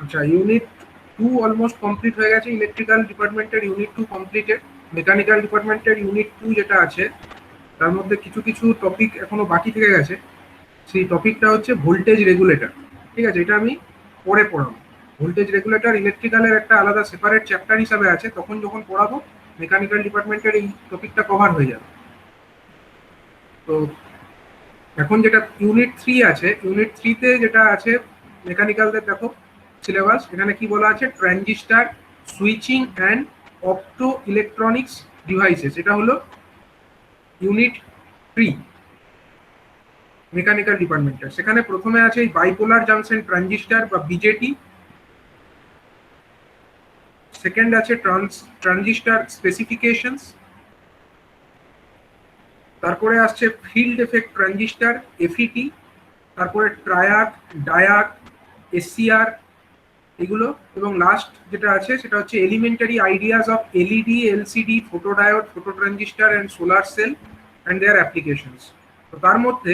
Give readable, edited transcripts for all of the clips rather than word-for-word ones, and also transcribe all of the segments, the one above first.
আচ্ছা, unit 2 almost complete হয়ে গেছে। ইলেকট্রিক্যাল ডিপার্টমেন্টের ইউনিট 2 কমপ্লিটেড। মেকানিক্যাল ডিপার্টমেন্টের ইউনিট 2 যেটা আছে তার মধ্যে কিছু কিছু টপিক এখনো বাকি থেকে গেছে। সেই টপিকটা হচ্ছে ভোল্টেজ রেগুলেটর। ঠিক আছে, এটা আমি পরে পড়াবো। ভোল্টেজ রেগুলেটর ইলেকট্রিক্যালের একটা আলাদা সেপারেট চ্যাপ্টার হিসাবে আছে, তখন যখন পড়াবো মেকানিক্যাল ডিপার্টমেন্টের এই টপিকটা কভার হয়ে যাবে। তো এখন যেটা ইউনিট 3 আছে, ইউনিট 3 তে যেটা আছে মেকানিক্যালদের দেখো সিলেবাস, এখানে কি বলা আছে, transistor, switching and অপটো electronics devices, এটা হলো ইউনিট 3 মেকানিক্যাল ডিপার্টমেন্টের। সেখানে প্রথমে আছে এই বাইপোলার জাংশন ট্রানজিস্টার বা বিজেটি। সেকেন্ড আছে ট্রানজিস্টার স্পেসিফিকেশনস। তারপরে আসছে ফিল্ড এফেক্ট ট্রানজিস্টার এফইটি। তারপরে ট্রায়াড, ডায়াড, এসসিআর এগুলো। এবং লাস্ট যেটা আছে সেটা হচ্ছে elementary ideas of LED, LCD, photodiode, photo transistor and solar cell and their applications. তো তার মধ্যে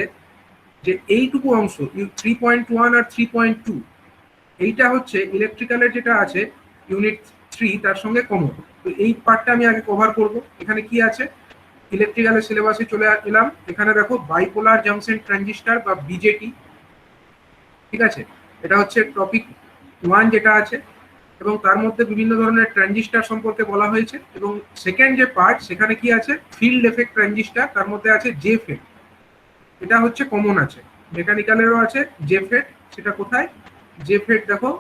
যে এইটুকু অংশ 3.1 আর 3.2, এইটা হচ্ছে ইলেকট্রিক্যালের যেটা আছে ইউনিট 3 তার সঙ্গে কমন। তো এই পার্টটা আমি আগে কভার করব। এখানে কি আছে, ইলেকট্রিক্যালের সিলেবাসে চলে এলাম। এখানে দেখো বাইপোলার জাংশন ট্রানজিস্টার বা বিজেটি, ঠিক আছে, এটা হচ্ছে টপিক 1 যেটা আছে, এবং তার মধ্যে বিভিন্ন ধরনের ট্রানজিস্টার সম্পর্কে বলা হয়েছে। এবং সেকেন্ড যে পার্ট সেখানে কি আছে, ফিল্ড এফেক্ট ট্রানজিস্টার, তার মধ্যে আছে জেফেট, এটা হচ্ছে কমন আছে। মেকানিক্যালেরও আছে জেফেট, সেটা কোথায়, জেফেট দেখো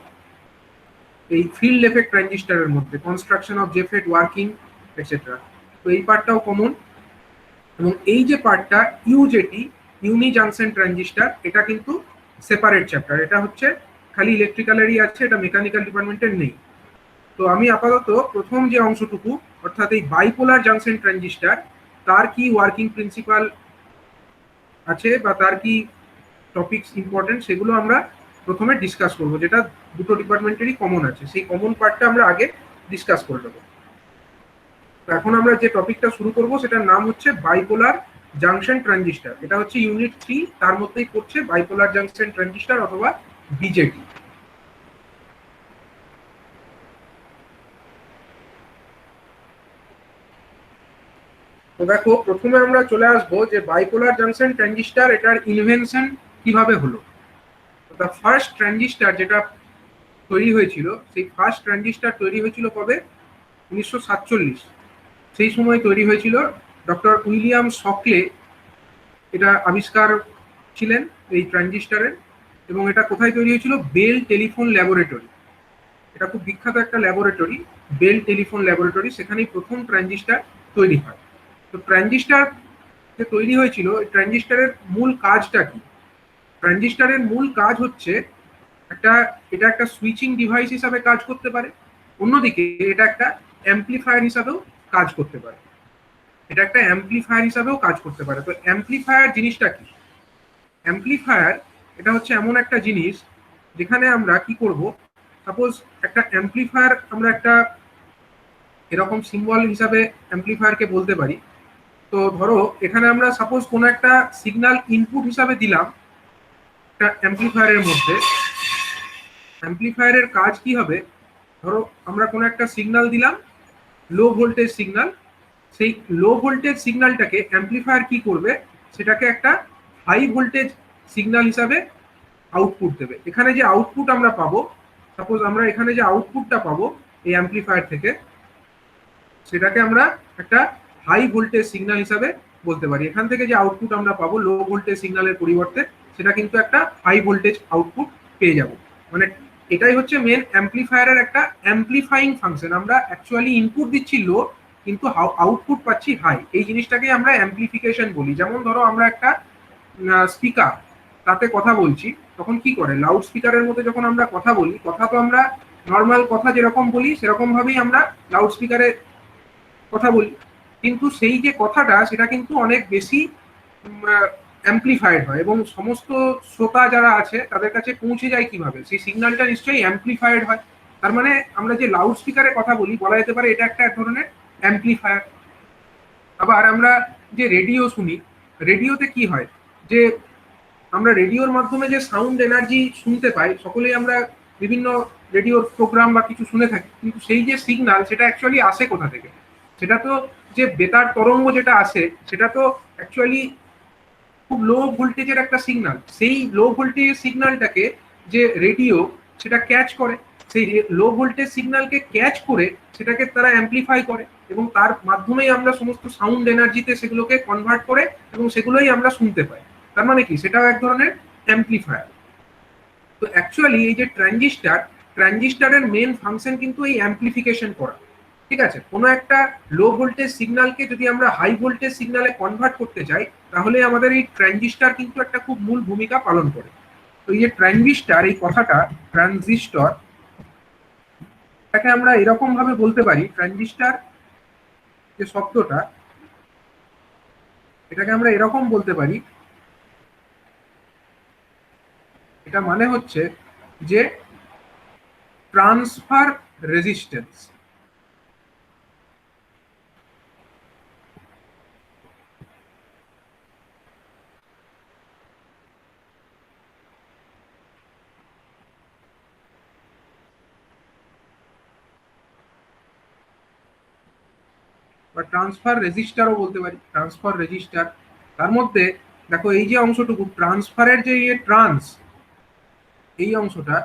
এই ফিল্ড এফেক্ট ট্রানজিস্টারের মধ্যে, কনস্ট্রাকশন অফ জেফেট, ওয়ার্কিং এটসেট্রা। তো এই পার্টটাও কমন। এবং এই যে পার্টটা ইউজেটি, ইউনি জাংশন ট্রানজিস্টার, এটা কিন্তু সেপারেট চ্যাপ্টার। এটা হচ্ছে খালি ইলেকট্রিক্যালেরই আছে, এটা মেকানিক্যাল ডিপার্টমেন্টের নেই। তো আমি আপাতত প্রথম যে অংশটুকু, অর্থাৎ এই বাইপোলার জাংশন ট্রানজিস্টার, তার কি ওয়ার্কিং প্রিন্সিপাল আছে বা তার কি টপিকস ইম্পর্টেন্ট, সেগুলো আমরা প্রথমে ডিসকাস করব, যেটা দুটো ডিপার্টমেন্টেরই কমন আছে। সেই কমন পার্টটা আমরা আগে ডিসকাস করে নেব। তো এখন আমরা যে টপিকটা শুরু করব সেটার নাম হচ্ছে বাইপোলার জাংশন ট্রানজিস্টার। এটা হচ্ছে ইউনিট 3, তার মধ্যেই পড়ছে বাইপোলার জাংশন ট্রানজিস্টার অথবা বিজেটি। তো দেখো প্রথমে আমরা চলে আসবো যে বাইপোলার জাংশন ট্রানজিস্টার এটার ইনভেনশন কিভাবে হলো। দ্য ফার্স্ট ট্রানজিস্টার যেটা তৈরি হয়েছিল, সেই ফার্স্ট ট্রানজিস্টার তৈরি হয়েছিল কবে, 1947। সেই সময় তৈরি হয়েছিল। ডক্টর উইলিয়াম সকলে এটা আবিষ্কার ছিলেন এই ট্রানজিস্টারের। এবং এটা কোথায় তৈরি হয়েছিল, বেল টেলিফোন ল্যাবরেটরি। এটা খুব বিখ্যাত একটা ল্যাবরেটরি, বেল টেলিফোন ল্যাবরেটরি, সেখানেই প্রথম ট্রানজিস্টার তৈরি হয়। তো ট্রানজিস্টার যে তৈরি হয়েছিল, ট্রানজিস্টারের মূল কাজটা কি, ট্রানজিস্টারের মূল কাজ হচ্ছে এটা একটা সুইচিং ডিভাইস হিসাবে কাজ করতে পারে, অন্যদিকে এটা একটা অ্যাম্পলিফায়ার হিসাবেও কাজ করতে পারে। এটা একটা অ্যাম্পলিফায়ার হিসাবেও কাজ করতে পারে। তো অ্যাম্পলিফায়ার জিনিসটা কি, অ্যাম্পলিফায়ার এটা হচ্ছে এমন একটা জিনিস যেখানে আমরা কি করব, সাপোজ একটা অ্যাম্পলিফায়ার আমরা একটা এরকম সিম্বল হিসাবে অ্যাম্পলিফায়ারকে বলতে পারি। তো ধরো এখানে আমরা সাপোজ কোনো একটা সিগন্যাল ইনপুট হিসাবে দিলাম একটা অ্যাম্পলিফায়ারের মধ্যে। অ্যাম্পলিফায়ারের কাজ কি হবে, ধরো আমরা কোনো একটা সিগন্যাল দিলাম, লো ভোল্টেজ সিগন্যাল। সেই লো ভোল্টেজ সিগন্যালটাকে অ্যাম্পলিফায়ার কি করবে, সেটাকে একটা হাই ভোল্টেজ সিগন্যাল হিসাবে আউটপুট দেবে। এখানে যে আউটপুট আমরা পাবো, সাপোজ আমরা এখানে যে আউটপুটটা পাবো এই অ্যাম্পলিফায়ার থেকে, সেটাকে আমরা একটা হাই ভোল্টেজ সিগন্যাল হিসাবে বলতে পারি। এখান থেকে যে আউটপুট আমরা পাবো লো ভোল্টেজ সিগন্যালের পরিবর্তে, সেটা কিন্তু একটা হাই ভোল্টেজ আউটপুট পেয়ে যাব। মানে এটাই হচ্ছে মেন অ্যাম্পলিফায়ারের একটা অ্যাম্পলিফাইং ফাংশন। আমরা অ্যাকচুয়ালি ইনপুট দিচ্ছি লো, কিন্তু আউটপুট পাচ্ছি হাই। এই জিনিসটাকে আমরা অ্যাম্পলিফিকেশন বলি। যেমন ধরো আমরা একটা স্পিকার, তাতে কথা বলছি, তখন কি করে, লাউড স্পিকারের মধ্যে যখন আমরা কথা বলি, কথা তো আমরা নর্মাল কথা যেরকম বলি সেরকম ভাবেই আমরা লাউড স্পিকারে কথা বলি, কিন্তু সেই যে কথাটা সেটা কিন্তু অনেক বেশি অ্যাম্পলিফাইড হয় এবং সমস্ত শ্রোতা যারা আছে তাদের কাছে পৌঁছে যায় কিভাবে, সেই সিগন্যালটা নিশ্চয়ই অ্যাম্পলিফাইড হয়। তার মানে আমরা যে লাউড স্পিকারে কথা বলি, বলা যেতে পারে এটা একটা এক ধরনের অ্যাম্পলিফায়ার। আবার আমরা যে রেডিও শুনি, রেডিওতে কি হয়, যে আমরা রেডিওর মাধ্যমে যে সাউন্ড এনার্জি শুনতে পাই, সকলেই আমরা বিভিন্ন রেডিওর প্রোগ্রাম বা কিছু শুনে থাকি, কিন্তু সেই যে সিগনাল সেটা অ্যাকচুয়ালি আসে কোথা থেকে? সেটা তো যে বেতার তরঙ্গ যেটা আসে সেটা তো অ্যাকচুয়ালি খুব লো ভোল্টেজের একটা সিগনাল। সেই লো ভোল্টেজের সিগনালটাকে যে রেডিও সেটা ক্যাচ করে, সেই লো ভোল্টেজ সিগন্যালকে ক্যাচ করে সেটাকে তারা অ্যাম্প্লিফাই করে এবং তার মাধ্যমেই আমরা সমস্ত সাউন্ড এনার্জিতে সেগুলোকে কনভার্ট করে এবং সেগুলোই আমরা শুনতে পাই। তার মানে কি, সেটাও এক ধরনের অ্যাম্প্লিফায়ার। তো অ্যাকচুয়ালি এই যে ট্রানজিস্টারের মেন ফাংশন কিন্তু এই অ্যাম্প্লিফিকেশন করা। ঠিক আছে, কোনো একটা লো ভোল্টেজ সিগন্যালকে যদি আমরা হাই ভোল্টেজ সিগন্যালে কনভার্ট করতে চাই তাহলে আমাদের এই ট্রানজিস্টার কিন্তু একটা খুব মূল ভূমিকা পালন করে। তো এই যে ট্রানজিস্টার, এই কথাটা ট্রানজিস্টর, এটাকে আমরা এরকম ভাবে বলতে পারি, ট্রানজিস্টার যে শব্দটা, এটাকে আমরা এরকম বলতে পারি, এটা মানে হচ্ছে যে ট্রান্সফার রেজিস্ট্যান্স। বা ট্রান্সফার রেজিস্টারও বলতে পারি, ট্রান্সফার রেজিস্টার। তার মধ্যে দেখো এই যে অংশটুকু ট্রান্সফারের যে ট্রান্স, এই অংশটা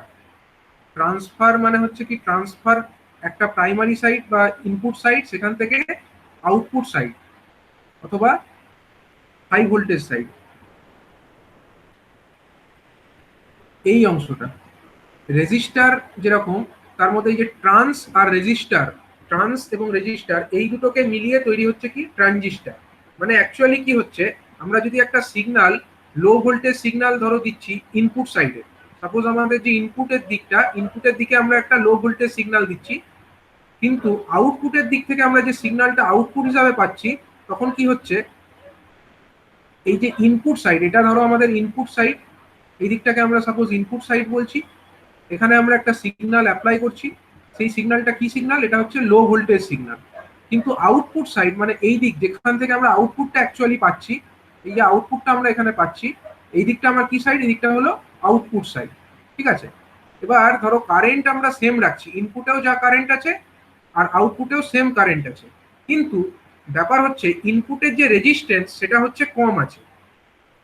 ট্রান্সফার মানে হচ্ছে কি, ট্রান্সফার একটা প্রাইমারি সাইড বা ইনপুট সাইড, সেখান থেকে আউটপুট সাইড অথবা হাই ভোল্টেজ সাইড, এই অংশটা রেজিস্টার যেরকম, তার মধ্যে এই যে ট্রান্স আর রেজিস্টার, ট্রান্স এবং রেজিস্টার এই দুটোকে মিলিয়ে তৈরি হচ্ছে কি ট্রানজিস্টার। মানে অ্যাকচুয়ালি কি হচ্ছে, আমরা যদি একটা সিগন্যাল, লো ভোল্টেজ সিগন্যাল ধরো দিচ্ছি ইনপুট সাইডে, সাপোজ আমাদের যে ইনপুটের দিকটা, ইনপুটের দিকে আমরা একটা লো ভোল্টেজ সিগন্যাল দিচ্ছি, কিন্তু আউটপুটের দিক থেকে আমরা যে সিগন্যালটা আউটপুট হিসাবে পাচ্ছি, তখন কি হচ্ছে, এই যে ইনপুট সাইড, এটা ধরো আমাদের ইনপুট সাইড, এই দিকটাকে আমরা সাপোজ ইনপুট সাইড বলছি, এখানে আমরা একটা সিগন্যাল অ্যাপ্লাই করছি, সেই সিগন্যালটা কি সিগন্যাল, এটা হচ্ছে লো ভোল্টেজ সিগন্যাল। কিন্তু আউটপুট সাইড মানে এই দিক যেখান থেকে আমরা আউটপুটটা অ্যাকচুয়ালি পাচ্ছি, এই যে আউটপুটটা আমরা এখানে পাচ্ছি, এই দিকটা আমার কি সাইড, এই দিকটা হলো আউটপুট সাইড। ঠিক আছে, এবার ধরো কারেন্ট আমরা সেম রাখছি, ইনপুটেও যা কারেন্ট আছে আর আউটপুটেও সেম কারেন্ট আছে, কিন্তু ব্যাপার হচ্ছে ইনপুটের যে রেজিস্ট্যান্স সেটা হচ্ছে কম আছে।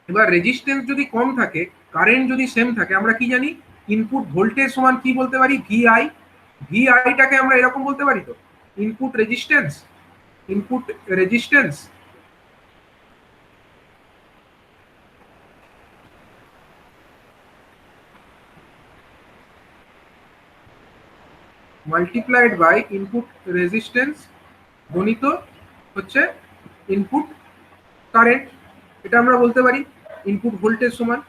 এবার রেজিস্ট্যান্স যদি কম থাকে, কারেন্ট যদি সেম থাকে, আমরা কি জানি, ইনপুট ভোল্টেজ সমান কি বলতে পারি, ভিআই। ভিআইটাকে আমরা এরকম বলতে পারি, তো input resistance, input resistance multiplied by input resistance গণিত হচ্ছে ইনপুট কারেন্ট, এটা আমরা বলতে পারি ইনপুট ভোল্টেজ সমান।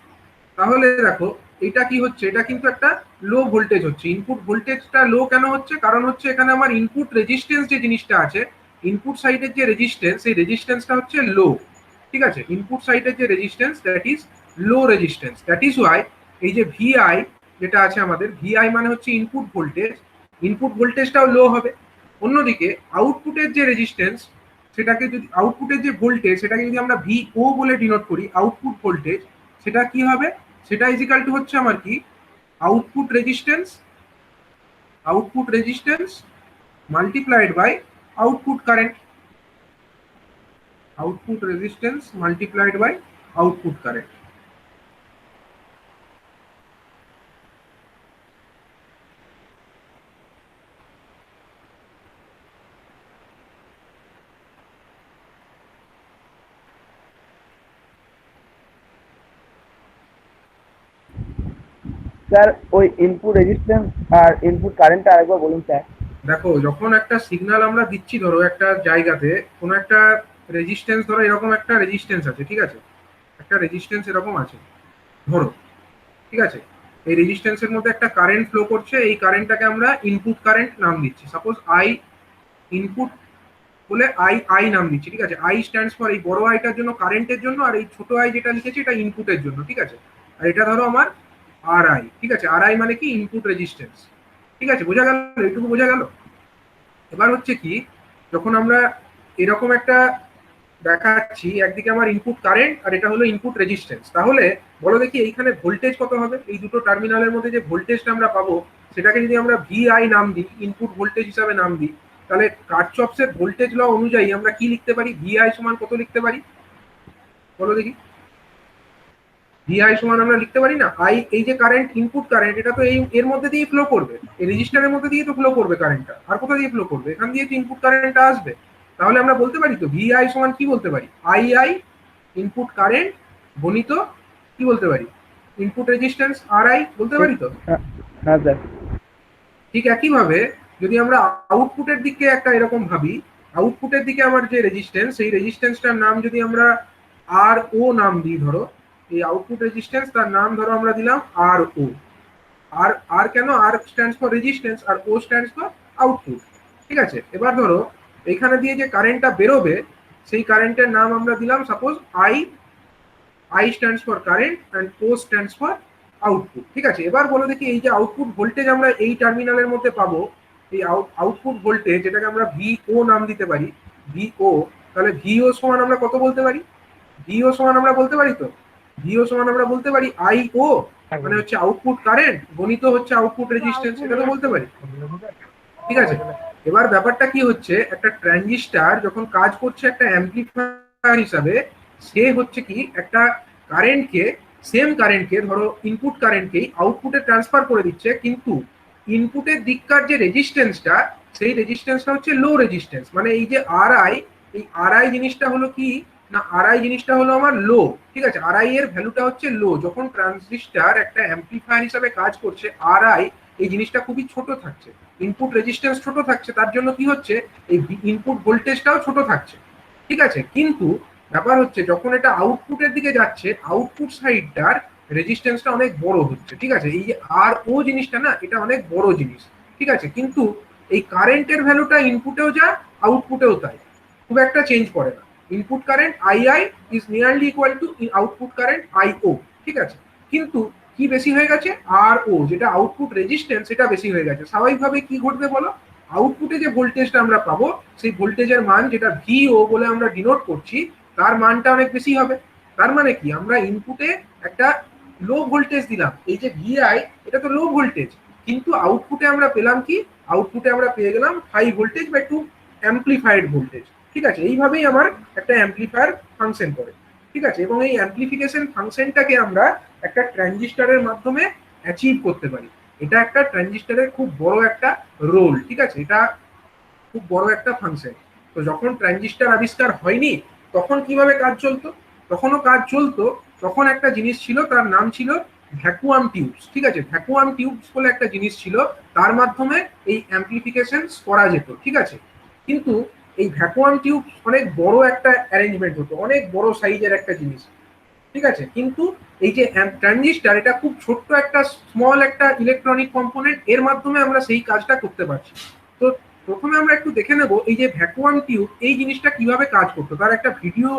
তাহলে দেখো এটা কি হচ্ছে, এটা কিন্তু একটা লো ভোল্টেজ হচ্ছে। ইনপুট ভোল্টেজটা লো কেন হচ্ছে, কারণ হচ্ছে এখানে আমার ইনপুট রেজিস্ট্যান্স যে জিনিসটা আছে, ইনপুট সাইডের যে রেজিস্ট্যান্স, সেই রেজিস্ট্যান্সটা হচ্ছে লো। ঠিক আছে, ইনপুট সাইডের যে resistance that is low resistance, that is Y এই যে ভিআই যেটা আছে আমাদের, ভিআই মানে হচ্ছে ইনপুট ভোল্টেজ, ইনপুট ভোল্টেজটাও লো হবে। অন্যদিকে আউটপুটের যে রেজিস্ট্যান্স, সেটাকে যদি আউটপুটের যে ভোল্টেজ সেটাকে যদি আমরা ভিও বলে ডিনোট করি, আউটপুট ভোল্টেজ, সেটা কি হবে, সেটা ইজিক্যাল টু হচ্ছে আমার কি, output resistance, output resistance multiplied by output current, output resistance multiplied by output current. Sir ওই ইনপুট রেজিস্ট্যান্স আর ইনপুট কারেন্টটা আরেকবার বলুন স্যার। দেখো যখন একটা সিগন্যাল আমরা দিচ্ছি, ধরো একটা জায়গাতে কোনো একটা রেজিস্ট্যান্স, ধরো এরকম একটা রেজিস্ট্যান্স আছে, ঠিক আছে, একটা রেজিস্ট্যান্স এরকম আছে ধরো, ঠিক আছে, এই রেজিস্ট্যান্সের মধ্যে একটা কারেন্ট ফ্লো করছে, এই কারেন্টটাকে আমরা ইনপুট কারেন্ট নাম দিচ্ছি, সাপোজ আই ইনপুট বলে আই আই নাম দিচ্ছি। ঠিক আছে, আই স্ট্যান্ডস ফর, এই বড় আইটার জন্য কারেন্টের জন্য, আর এই ছোট আই যেটা লিখেছি এটা ইনপুটের জন্য। ঠিক আছে, আর এটা ধরো আমার আর আই। ঠিক আছে, আর আই মানে কি, ইনপুট রেজিস্ট্যান্স। ঠিক আছে, বোঝা গেল, এইটুকু বোঝা গেল। এবার হচ্ছে কি, যখন আমরা এরকম একটা দেখাচ্ছি, একদিকে আমার ইনপুট কারেন্ট আর এটা হলো ইনপুট রেজিস্ট্যান্স, তাহলে বলো দেখি এইখানে ভোল্টেজ কত হবে, এই দুটো টার্মিনালের মধ্যে যে ভোল্টেজটা আমরা পাবো সেটাকে যদি আমরা ভিআই নাম দিই, ইনপুট ভোল্টেজ হিসাবে নাম দিই, তাহলে কার্চফের ভোল্টেজ ল অনুযায়ী আমরা কি লিখতে পারি? ভিআই সমান কত লিখতে পারি বলো দেখি? ভিআই সমান আমরা লিখতে পারি না আই, এই যে কারেন্ট, ইনপুট কারেন্ট, এটা তো এই এর মধ্যে দিয়ে ফ্লো করবে, এই রেজিস্টারের মধ্যে দিয়ে তো ফ্লো করবে কারেন্টটা, আর কোথা দিয়ে ফ্লো করবে? এখান দিয়ে তো ইনপুট কারেন্টটা আসবে। তাহলে আমরা বলতে পারি তো ভিআই সমান কি বলতে পারি? আই ইনপুট কারেন্ট গণিত কি বলতে পারি? ইনপুট রেজিস্ট্যান্স আরআই বলতে পারি তো? হ্যাঁ স্যার। ঠিক একইভাবে যদি আমরা আউটপুটের দিকে একটা এরকম ভাবি, আউটপুটের দিকে আমার যে রেজিস্ট্যান্স, সেই রেজিস্ট্যান্সটার নাম যদি আমরা আর ও নাম দিই, ধরো এই আউটপুট রেজিস্ট্যান্স, তার নাম ধরো আমরা দিলাম আর ও। আর আর কেন? আর স্ট্যান্ডস ফর রেজিস্ট্যান্স আর ও স্ট্যান্ডস ফর আউটপুট। ঠিক আছে, এবার ধরো এখানে দিয়ে যে কারেন্টটা বেরোবে, সেই কারেন্টের নাম আমরা দিলাম suppose I. I stands for current and O stands for output. ঠিক আছে, এবার বলো দেখি এই যে আউটপুট ভোল্টেজ আমরা এই টার্মিনালের মধ্যে পাবো, এই আউটপুট ভোল্টেজ যেটাকে আমরা ভিও নাম দিতে পারি, ভিও, তাহলে ভিও সমান আমরা কত বলতে পারি? ভিও সমান আমরা বলতে পারি তো, ভিও সমান আমরা বলতে পারি আই ও, মানে হচ্ছে আউটপুট কারেন্ট গণিত হচ্ছে আউটপুট রেজিস্ট্যান্স, এটা তো বলতে পারি। ঠিক আছে, এবার ব্যাপারটা কি হচ্ছে, একটা ট্রানজিস্টর যখন কাজ করছে একটা অ্যাম্পলিফায়ার হিসাবে, সে হচ্ছে কি একটা কারেন্টকে, সেম কারেন্টকে ধরো ইনপুট কারেন্টকেই আউটপুটে ট্রান্সফার করে দিচ্ছে, কিন্তু ইনপুটের দিককার যে রেজিস্ট্যান্সটা, সেই রেজিস্ট্যান্সটা হচ্ছে লো রেজিস্ট্যান্স। মানে এই যে আরআই, এই আরআই জিনিসটা হলো কি না, আরআই জিনিসটা হলো আমার লো। ঠিক আছে, আরআই এর ভ্যালুটা হচ্ছে লো। যখন ট্রানজিস্টর একটা অ্যাম্পলিফায়ার হিসাবে কাজ করছে, আরআই এই জিনিসটা খুবই ছোট থাকছে, ইনপুট রেজিস্ট্যান্স ছোট থাকছে, তার জন্য কি হচ্ছে এই ইনপুট ভোল্টেজটাও ছোট থাকছে। ঠিক আছে, কিন্তু ব্যাপার হচ্ছে যখন এটা আউটপুটের দিকে যাচ্ছে, আউটপুট সাইডটার রেজিস্ট্যান্সটা অনেক বড় হচ্ছে। ঠিক আছে, এই যে আর ও জিনিসটা না, এটা অনেক বড় জিনিস। ঠিক আছে, কিন্তু এই কারেন্টের ভ্যালুটা ইনপুটেও যায় আউটপুটেও তাই, খুব একটা চেঞ্জ করে না। Input current II is nearly equal to output current IO. ঠিক আছে, কিন্তু কি বেশি হয়ে গেছে? আর ও, যেটা আউটপুট রেজিস্ট্যান্স, সেটা বেশি হয়ে গেছে। স্বাভাবিকভাবে কি ঘটবে বলো? আউটপুটে যে ভোল্টেজটা আমরা পাবো, সেই ভোল্টেজের মান যেটা ভিও বলে আমরা ডিনোট করছি, তার মানটা অনেক বেশি হবে। তার মানে কি, আমরা ইনপুটে একটা লো ভোল্টেজ দিলাম, এই যে ভিআই, এটা তো লো ভোল্টেজ, কিন্তু আউটপুটে আমরা পেলাম কি? আউটপুটে আমরা পেয়ে গেলাম হাই ভোল্টেজ বা একটু অ্যাম্পলিফাইড ভোল্টেজ। ঠিক আছে, এইভাবেই আমার একটা অ্যাম্পলিফায়ার ফাংশন করে। ঠিক আছে, এবং এই অ্যাম্পলিফিকেশন ফাংশনটাকে আমরা একটা ট্রানজিস্টরের মাধ্যমে অ্যাচিভ করতে পারি। এটা একটা ট্রানজিস্টরের খুব বড় একটা রোল। ঠিক আছে, এটা খুব বড় একটা ফাংশন। তো যখন ট্রানজিস্টর আবিষ্কার হয়নি, তখন কিভাবে কাজ চলতো? তখনও কাজ চলতো, তখন একটা জিনিস ছিল, তার নাম ছিল ভ্যাকুয়াম টিউবস। ঠিক আছে, ভ্যাকুয়াম টিউবস বলে একটা জিনিস ছিল, তার মাধ্যমে এই অ্যাম্পলিফিকেশন করা যেত। ঠিক আছে, কিন্তু এই ভ্যাকুয়াম টিউব অনেক বড় একটা অ্যারেঞ্জমেন্ট হতো, অনেক বড় সাইজের একটা জিনিস। ঠিক আছে, কিন্তু এই যে ট্রানজিস্টর, এটা খুব ছোট্ট একটা স্মল একটা ইলেকট্রনিক কম্পোনেন্ট, এর মাধ্যমে আমরা সেই কাজটা করতে পারছি। তো প্রথমে আমরা একটু দেখে নেব এই যে ভ্যাকুয়াম টিউব, এই জিনিসটা কিভাবে কাজ করতো। তার একটা ভিডিও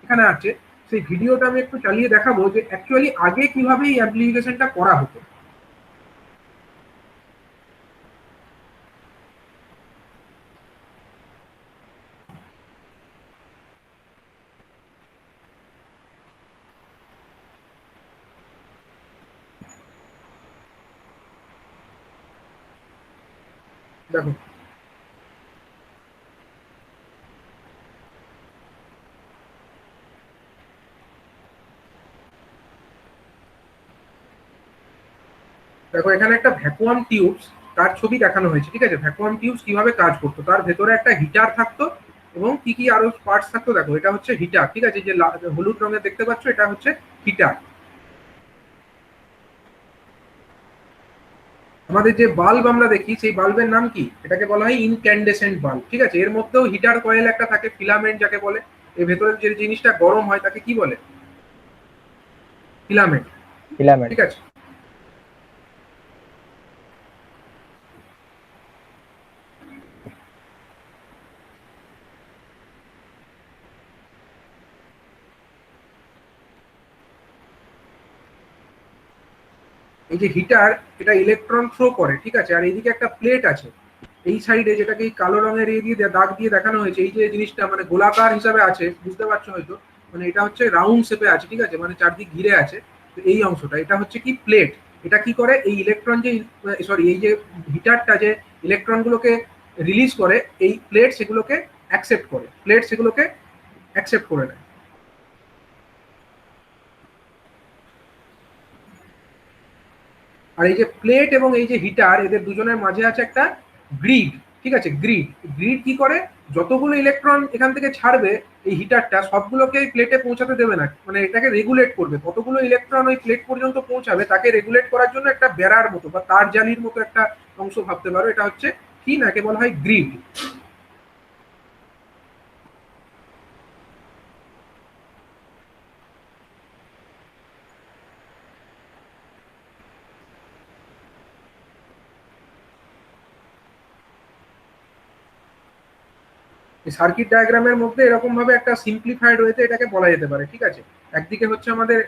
এখানে আছে, সেই ভিডিওটা আমি একটু চালিয়ে দেখাবো যে অ্যাকচুয়ালি আগে কিভাবে এই অ্যাপ্লিকেশনটা করা হতো। দেখো, দেখো এখানে একটা ভ্যাকুয়াম টিউবস, তার ছবি দেখানো হয়েছে। ঠিক আছে, ভ্যাকুয়াম টিউবস কিভাবে কাজ করতো, তার ভেতরে একটা হিটার থাকতো এবং কি কি আরো পার্টস থাকতো। দেখো, এটা হচ্ছে হিটার। ঠিক আছে, যে হলুদ রঙের দেখতে পাচ্ছ, এটা হচ্ছে হিটার। আমাদের যে বাল্ব আমরা দেখি, সেই বাল্বের নাম কি? এটাকে বলা হয় ইনক্যান্ডেসেন্ট বাল্ব। ঠিক আছে, এর মধ্যেও হিটার কয়েল একটা থাকে, ফিলামেন্ট যাকে বলে। এর ভেতরে যে জিনিসটা গরম হয় তাকে কি বলে? ফিলামেন্ট। ফিলামেন্ট। ঠিক আছে, এই যে হিটার, এটা ইলেকট্রন থ্রো করে। ঠিক আছে, আর এইদিকে একটা প্লেট আছে এই সাইডে, যেটাকে এই কালো রঙের এই দিয়ে দাগ দিয়ে দেখানো হয়েছে। এই যে জিনিসটা মানে গোলাকার হিসাবে আছে, বুঝতে পারছো হয়তো, মানে এটা হচ্ছে রাউন্ড শেপে আছে। ঠিক আছে, মানে চারদিক ঘিরে আছে। তো এই অংশটা, এটা হচ্ছে কি প্লেট। এটা কি করে, এই ইলেকট্রন যে সরি এই যে হিটারটা যে ইলেকট্রনগুলোকে রিলিজ করে, এই প্লেট সেগুলোকে অ্যাকসেপ্ট করে, প্লেট সেগুলোকে অ্যাকসেপ্ট করে নেয়। আর এই যে প্লেট এবং এই যে হিটার, এদের দুজনের মাঝে আছে একটা গ্রিড, ঠিক আছে, গ্রিড। গ্রিড কি করে, যতগুলো ইলেকট্রন এখান থেকে ছাড়বে এই হিটারটা সবগুলোকে প্লেটে পৌঁছাতে দেবে না, মানে এটাকে রেগুলেট করবে, কতগুলো ইলেকট্রন ওই প্লেট পর্যন্ত পৌঁছাবে তাকে রেগুলেট করার জন্য একটা বেড়ার মতো বা তার জালির মতো একটা অংশ ভাবতে পারো, এটা হচ্ছে কি না, কে বলা হয় গ্রিড। সার্কিট ডায়াগ্রামের মধ্যে এরকম ভাবে একটা সিম্পলিফাইড ওয়েতে এটাকে বলা যেতে পারে, ঠিক আছে। একদিকে হচ্ছে আমাদের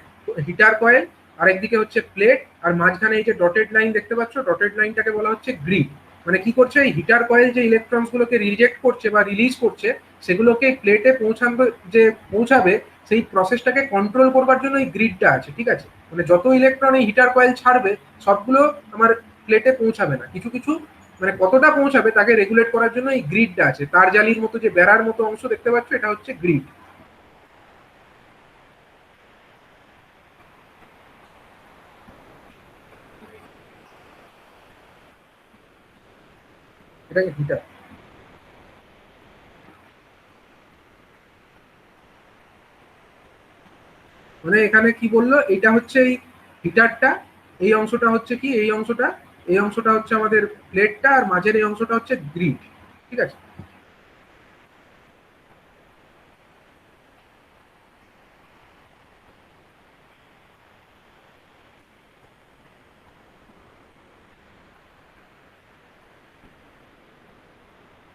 হিটার কয়েল, আর একদিকে হচ্ছে প্লেট, আর মাঝখানে এই যে ডটেড লাইন দেখতে পাচ্ছ, ডটেড লাইনটাকে বলা হচ্ছে গ্রিড। মানে কি করছে, এই হিটার কয়েল যে ইলেকট্রনস গুলোকে রিজেক্ট করছে বা রিলিজ করছে সেগুলোকে প্লেটে পৌঁছানো, যে পৌঁছাবে সেই প্রসেসটাকে কন্ট্রোল করবার জন্য এই গ্রিডটা আছে, ঠিক আছে। মানে যত ইলেকট্রন এই হিটার কয়েল ছাড়বে সবগুলো আমার প্লেটে পৌঁছাবে না, কিছু কিছু মানে কতটা পৌঁছাবে তাকে রেগুলেট করার জন্য এই গ্রিডটা আছে। তার জালির মতো যে বেড়ার মতো অংশ দেখতে পাচ্ছ, এটা হচ্ছে গ্রিড। এটাকে হিটার, মানে এখানে কি বললো, এটা হচ্ছে এই হিটারটা, এই অংশটা হচ্ছে কি, এই অংশটা, এই অংশটা হচ্ছে আমাদের প্লেটটা, আর মাঝের এই অংশটা হচ্ছে গ্রিড, ঠিক আছে।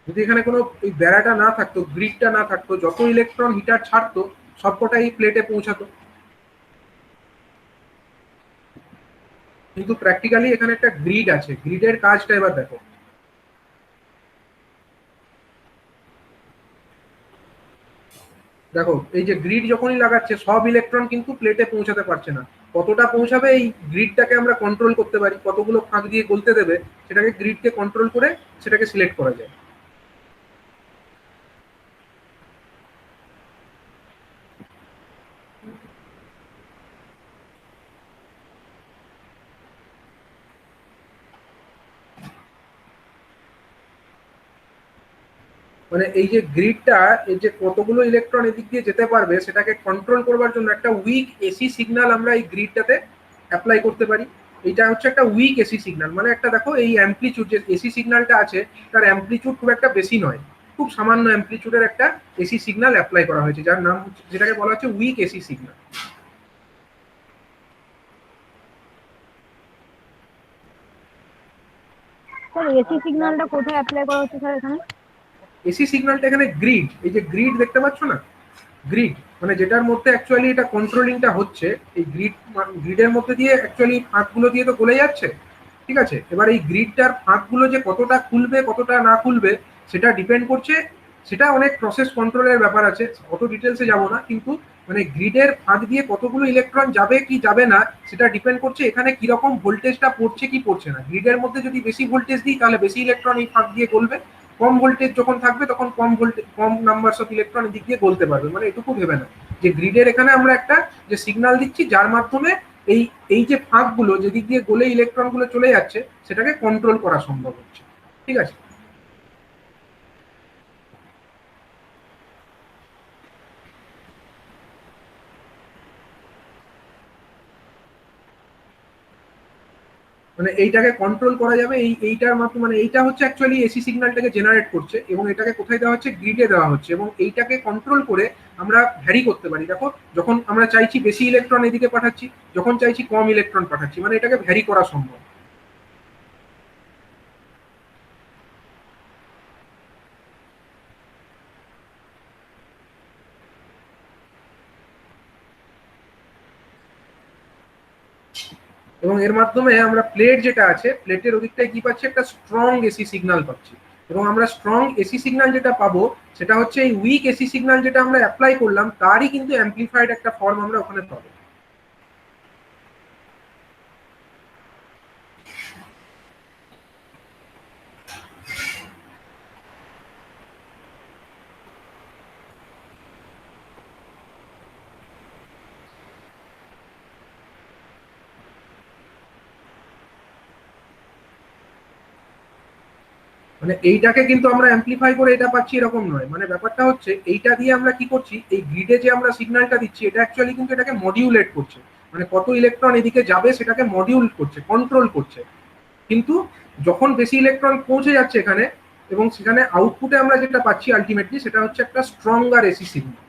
যদি এখানে কোনো এই বেড়াটা না থাকতো, গ্রিডটা না থাকতো, যত ইলেকট্রন হিটার ছাড়তো সবকটাই প্লেটে পৌঁছাতো। কিন্তু প্র্যাকটিক্যালি এখানে একটা গ্রিড আছে, গ্রিডের কাজটা এবার দেখো। দেখো এই যে গ্রিড যখনই লাগাচ্ছে সব ইলেকট্রন কিন্তু প্লেটে পৌঁছাতে পারছে না, কতটা পৌঁছাবে এই গ্রিডটাকে আমরা কন্ট্রোল করতে পারি, কতগুলো ফাঁক দিয়ে গলতে দেবে সেটাকে গ্রিডকে কন্ট্রোল করে সেটাকে সিলেক্ট করা যায়। মানে এই যে গ্রিডটা, এই যে কতগুলো ইলেকট্রন এদিক দিয়ে যেতে পারবে সেটাকে কন্ট্রোল করবার জন্য একটা উইক এসি সিগন্যাল আমরা এই গ্রিডটাতে অ্যাপ্লাই করতে পারি। এইটা হচ্ছে একটা উইক এসি সিগন্যাল, মানে একটা দেখো এই অ্যাম্পলিটিউড যে এসি সিগন্যালটা আছে তার অ্যাম্পলিটিউড খুব একটা বেশি নয়, খুব সামান্য অ্যাম্পলিটিউডের একটা এসি সিগন্যাল অ্যাপ্লাই করা হয়েছে, যার নাম হচ্ছে, যেটাকে বলা হচ্ছে weak AC signal. Sir AC সিগন্যালটা কোথায় অ্যাপ্লাই করা হচ্ছে স্যার এখানে? এসি সিগন্যালটা এখানে গ্রিড, এই যে গ্রিড দেখতে পাচ্ছ না, গ্রিড মানে যেটার মধ্যে অ্যাকচুয়ালি এটা কন্ট্রোলিংটা হচ্ছে, এই গ্রিডের মধ্যে দিয়ে অ্যাকচুয়ালি ফাঁকগুলো দিয়ে তো গলে যাচ্ছে, ঠিক আছে। এবার এই গ্রিডটার ফাঁকগুলো যে কতটা খুলবে কতটা না খুলবে সেটা ডিপেন্ড করছে, সেটা অনেক প্রসেস কন্ট্রোলের ব্যাপার আছে, অত ডিটেলসে যাব না, কিন্তু মানে গ্রিডের ফাঁক দিয়ে কতগুলো ইলেকট্রন যাবে কি যাবে না সেটা ডিপেন্ড করছে এখানে কিরকম ভোল্টেজটা পড়ছে কি পড়ছে না। গ্রিডের মধ্যে যদি বেশি ভোল্টেজ দিই তাহলে বেশি ইলেকট্রন এই ফাঁক দিয়ে গলবে, কম ভোল্টেজ যখন থাকবে তখন কম ভোল্টেজ, কম নাম্বার অফ ইলেকট্রন এদিক দিয়ে গলতে পারবে। মানে এটুকু ভেবে না যে গ্রিডের এখানে আমরা একটা যে সিগন্যাল দিচ্ছি যার মাধ্যমে এই এই যে ফাঁকগুলো যেদিক দিয়ে গলে ইলেকট্রনগুলো চলে যাচ্ছে সেটাকে কন্ট্রোল করা সম্ভব হচ্ছে, ঠিক আছে। মানে এইটাকে কন্ট্রোল করা যাবে এইটার মাধ্যমে, মানে এইটা হচ্ছে অ্যাকচুয়ালি এসি সিগন্যালটাকে জেনারেট করছে এবং এটাকে কোথায় দেওয়া হচ্ছে, গ্রিডে দেওয়া হচ্ছে, এবং এইটাকে কন্ট্রোল করে আমরা ভ্যারি করতে পারি। দেখো যখন আমরা চাইছি বেশি ইলেকট্রন এদিকে পাঠাচ্ছি, যখন চাইছি কম ইলেকট্রন পাঠাচ্ছি, মানে এটাকে ভ্যারি করা সম্ভব। এবং এর মাধ্যমে আমরা প্লেট যেটা আছে প্লেটের ওদিকটায় কি পাচ্ছি, একটা স্ট্রং এসি সিগন্যাল পাচ্ছি। এবং আমরা স্ট্রং এসি সিগন্যাল যেটা পাবো সেটা হচ্ছে এই উইক এসি সিগন্যাল যেটা আমরা অ্যাপ্লাই করলাম তারই কিন্তু অ্যাম্পলিফাইড একটা ফর্ম আমরা ওখানে পাবো। মানে এইটাকে কিন্তু আমরা অ্যাম্পলিফাই করে এটা পাচ্ছি এরকম নয়, মানে ব্যাপারটা হচ্ছে এইটা দিয়ে আমরা কি করছি, এই গ্রিডে যে আমরা সিগন্যালটা দিচ্ছি এটা অ্যাকচুয়ালি কিন্তু এটাকে মডিউলেট করছে, মানে কত ইলেকট্রন এদিকে যাবে সেটাকে মডিউল করছে, কন্ট্রোল করছে। কিন্তু যখন বেশি ইলেকট্রন পৌঁছে যাচ্ছে এখানে এবং সেখানে আউটপুটে আমরা যেটা পাচ্ছি আলটিমেটলি সেটা হচ্ছে একটা স্ট্রঙ্গার এসি সিগন্যাল।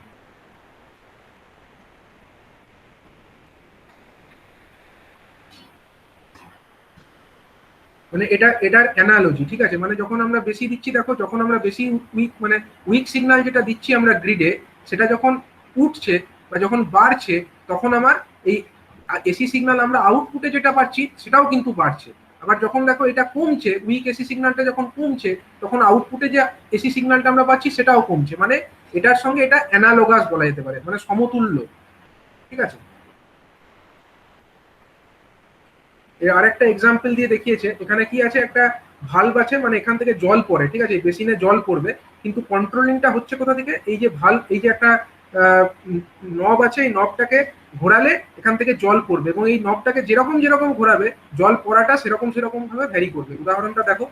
মানে এটার অ্যানালজি, ঠিক আছে, মানে যখন আমরা বেশি দিচ্ছি, দেখো যখন আমরা বেশি উইক মানে উইক সিগন্যাল যেটা দিচ্ছি আমরা গ্রিডে, সেটা যখন উঠছে বা যখন বাড়ছে তখন আমার এই এসি সিগন্যাল আমরা আউটপুটে যেটা পাচ্ছি সেটাও কিন্তু বাড়ছে। আবার যখন দেখো এটা কমছে, উইক এসি সিগন্যালটা যখন কমছে তখন আউটপুটে যে এসি সিগন্যালটা আমরা পাচ্ছি সেটাও কমছে, মানে এটার সঙ্গে এটা অ্যানালোগাস বলা যেতে পারে, মানে সমতুল্য, ঠিক আছে। আরেকটা এক্সাম্পল দিয়ে দেখিয়েছে, এখানে কি আছে, একটা ভালভ আছে, মানে এখান থেকে জল পড়ে, ঠিক আছে, বেসিনে জল পড়বে, কিন্তু কন্ট্রোলিংটা হচ্ছে কোথা থেকে, এই যে ভালভ, এই যে একটা নব আছে, এই নবটাকে ঘোরালে এখান থেকে জল পড়বে এবং এই নবটাকে যেরকম যেরকম ঘোরাবে জল পড়াটা সেরকম সেরকম ভাবে ভ্যারি করবে। উদাহরণটা দেখো,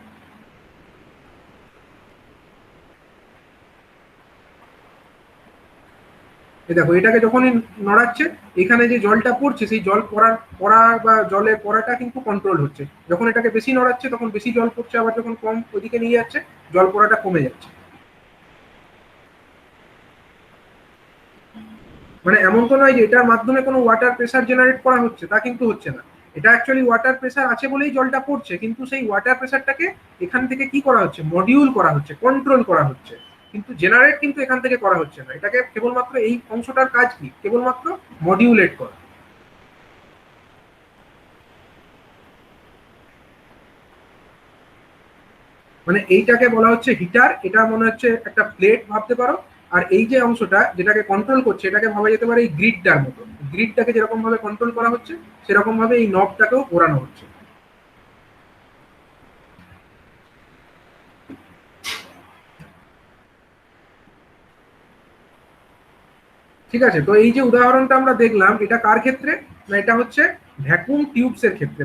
এই দেখো এটাকে যখনই নড়াচ্ছে এখানে যে জলটা পড়ছে সেই জল পড়া বা জলের পড়াটা কিন্তু কন্ট্রোল হচ্ছে। যখন এটাকে বেশি নড়াচ্ছে তখন বেশি জল পড়ছে, আবার যখন কম ওইদিকে নিয়ে যাচ্ছে জল পড়াটা কমে যাচ্ছে। মানে এমন তো নয় যে এটার মাধ্যমে কোনো ওয়াটার প্রেসার জেনারেট করা হচ্ছে, তা কিন্তু হচ্ছে না। এটা অ্যাকচুয়ালি ওয়াটার প্রেসার আছে বলেই জলটা পড়ছে, কিন্তু সেই ওয়াটার প্রেসারটাকে এখান থেকে কি করা হচ্ছে, মডিউল করা হচ্ছে, কন্ট্রোল করা হচ্ছে, কিন্তু জেনারেট কিন্তু এখান থেকে করা হচ্ছে না। এটাকে কেবলমাত্র এই অংশটার কাজ কি, কেবলমাত্র মডিউলেট করা। মানে এইটাকে বলা হচ্ছে হিটার, এটা মনে হচ্ছে একটা প্লেট ভাবতে পারো, আর এই যে অংশটা যেটাকে কন্ট্রোল করছে এটাকে ভাবা যেতে পারে এই গ্রিডটার মতো। গ্রিডটাকে যেরকম ভাবে কন্ট্রোল করা হচ্ছে সেরকম ভাবে এই নবটাকেও ঘোরানো হচ্ছে। ঠিক আছে, তো এই যে উদাহরণটা আমরা দেখলাম এটা কার ক্ষেত্রে, না এটা হচ্ছে ভ্যাকুয়াম টিউবস এর ক্ষেত্রে।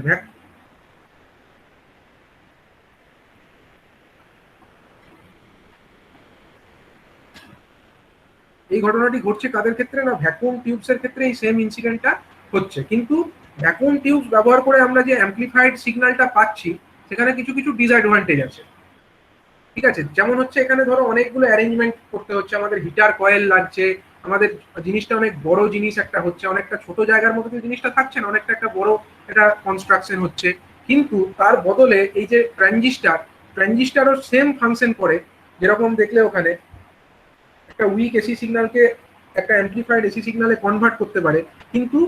এই ঘটনাটি ঘটছে কাদের ক্ষেত্রে, না ভ্যাকুয়াম টিউবস এর ক্ষেত্রে এই সেম ইনসিডেন্টটা হচ্ছে। কিন্তু ভ্যাকুয়াম টিউবস ব্যবহার করে আমরা যে অ্যাম্পলিফাইড সিগন্যালটা পাচ্ছি সেখানে কিছু কিছু ডিসঅ্যাডভান্টেজ আছে, ঠিক আছে। যেমন হচ্ছে এখানে ধরো অনেকগুলো অ্যারেঞ্জমেন্ট করতে হচ্ছে, আমাদের হিটার কয়েল লাগছে, আমাদের জিনিসটা অনেক বড় জিনিস একটা হচ্ছে, অনেকটা ছোট জায়গার মধ্যে জিনিসটা থাকছে না, অনেকটা একটা বড় একটা কনস্ট্রাকশন হচ্ছে। কিন্তু তার বদলে এই যে ট্রানজিস্টারও সেম ফাংশন করে, যেরকম দেখলে ওখানে একটা উইক এসি সিগন্যালকে একটা অ্যাম্পলিফাইড এসি সিগন্যালে কনভার্ট করতে পারে। কিন্তু